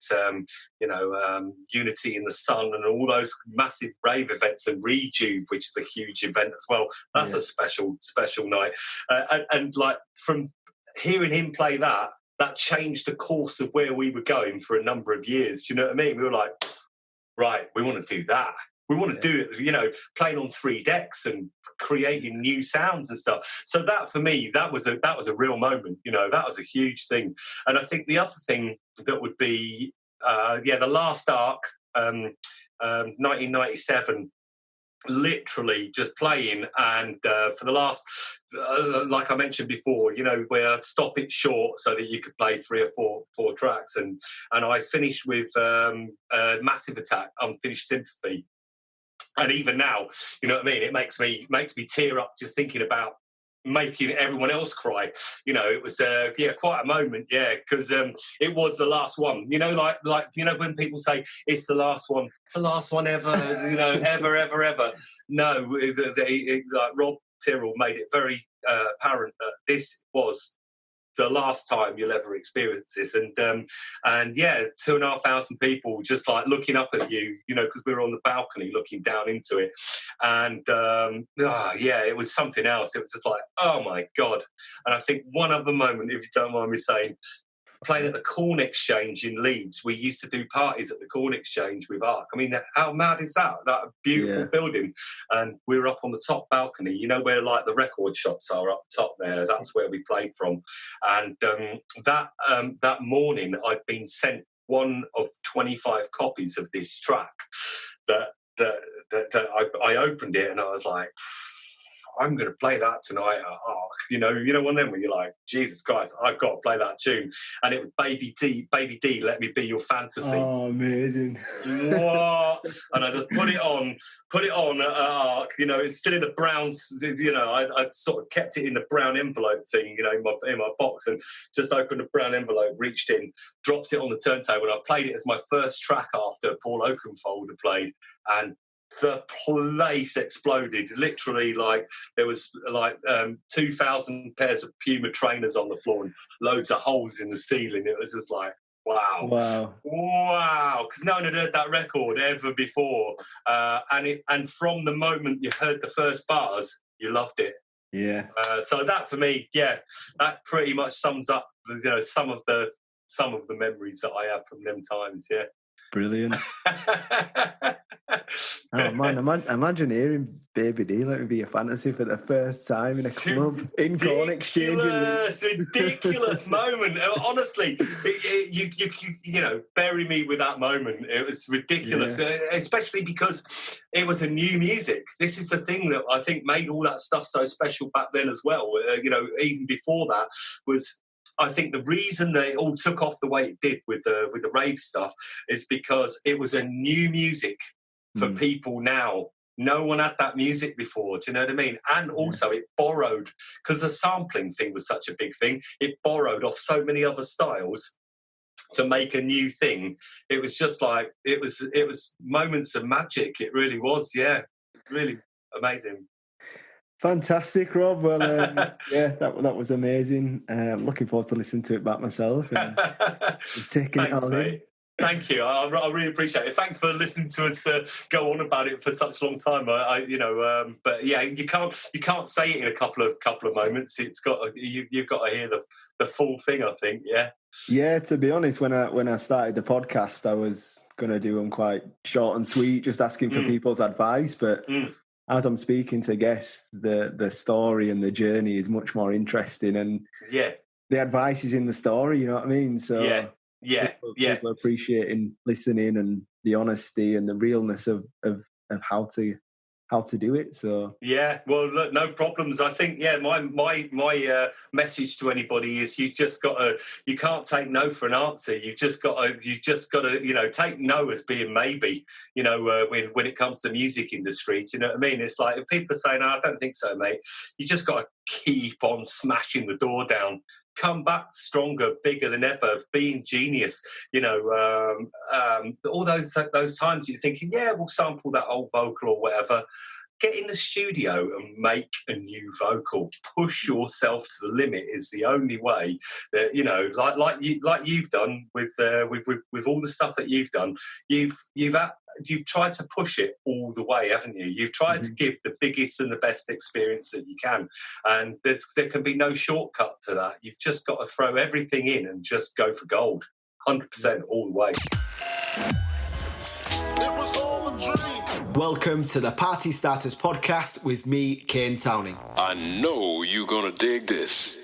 Unity in the Sun and all those massive rave events, and Rejuve, which is a huge event as well. That's a special night. And like from hearing him play that changed the course of where we were going for a number of years. Do you know what I mean? We were like, right, we want to do that. We want to do it, playing on 3 decks and creating new sounds and stuff. So that for me, that was a real moment. That was a huge thing. And I think the other thing that would be, the last arc, 1997. Literally just playing, and for the last, like I mentioned before, where I'd stop it short so that you could play 3 or 4 tracks, and I finished with Massive Attack, Unfinished Sympathy. And even now, you know what I mean, it makes me tear up just thinking about making everyone else cry. It was quite a moment, because it was the last one. Like when people say it's the last one ever, ever. No, like Rob Tyrrell made it very apparent that this was the last time you'll ever experience this, and 2,500 people just like looking up at you, because we were on the balcony looking down into it, and it was something else. It was just like, oh my God. And I think one other moment, if you don't mind me saying, playing at the Corn Exchange in Leeds. We used to do parties at the Corn Exchange with Ark. I mean, how mad is that? That beautiful building. And we were up on the top balcony, where like the record shops are up top there. That's where we played from. And that morning, I'd been sent one of 25 copies of this track that I opened it and I was like, I'm going to play that tonight at Ark. One of them where you're like, Jesus Christ, I've got to play that tune. And it was Baby D, Let Me Be Your Fantasy. Oh, amazing. What? And I just put it on at Ark. It's still in the brown, I sort of kept it in the brown envelope thing, in my box, and just opened the brown envelope, reached in, dropped it on the turntable, and I played it as my first track after Paul Oakenfold had played. And the place exploded. Literally, like there was like 2,000 pairs of Puma trainers on the floor and loads of holes in the ceiling. It was just like, wow. Because no one had heard that record ever before, and from the moment you heard the first bars, you loved it. Yeah. So that for me, that pretty much sums up some of the memories that I have from them times. Yeah. Brilliant. Oh man, imagine hearing Baby D Let Me Be Your Fantasy for the first time in a club in Corn Exchange. Ridiculous moment. Honestly, you bury me with that moment. It was ridiculous, especially because it was a new music. This is the thing that I think made all that stuff so special back then as well. Even before that was, I think the reason that it all took off the way it did with the rave stuff is because it was a new music for people now. No one had that music before, do you know what I mean? And also it borrowed, because the sampling thing was such a big thing, it borrowed off so many other styles to make a new thing. It was just like, it was moments of magic. It really was, really amazing. Fantastic, Rob. Well, that was amazing. Looking forward to listening to it back myself and taking it all in. Thank you. I really appreciate it. Thanks for listening to us go on about it for such a long time. But yeah, you can't say it in a couple of moments. You've got to hear the full thing, I think. Yeah. Yeah. To be honest, when I started the podcast, I was going to do them quite short and sweet, just asking for people's advice, but. As I'm speaking to guests, the story and the journey is much more interesting, and the advice is in the story. You know what I mean? So people are appreciating listening and the honesty and the realness of how to how to do it. So yeah, well, look, no problems. I think, yeah, my message to anybody is you can't take no for an answer. You've just got to, take no as being maybe. When it comes to music industry, do you know what I mean? It's like if people are saying, "Oh, I don't think so, mate," you just got to keep on smashing the door down. Come back stronger, bigger than ever, being genius. All those times you're thinking, yeah, we'll sample that old vocal or whatever. Get in the studio and make a new vocal. Push yourself to the limit is the only way that like you've done with all the stuff that you've done. You've tried to push it all the way, haven't you? You've tried to give the biggest and the best experience that you can, and there can be no shortcut to that. You've just got to throw everything in and just go for gold, 100% all the way. welcome to the Party Starters podcast with me, Kane Towning. I know you're gonna dig this.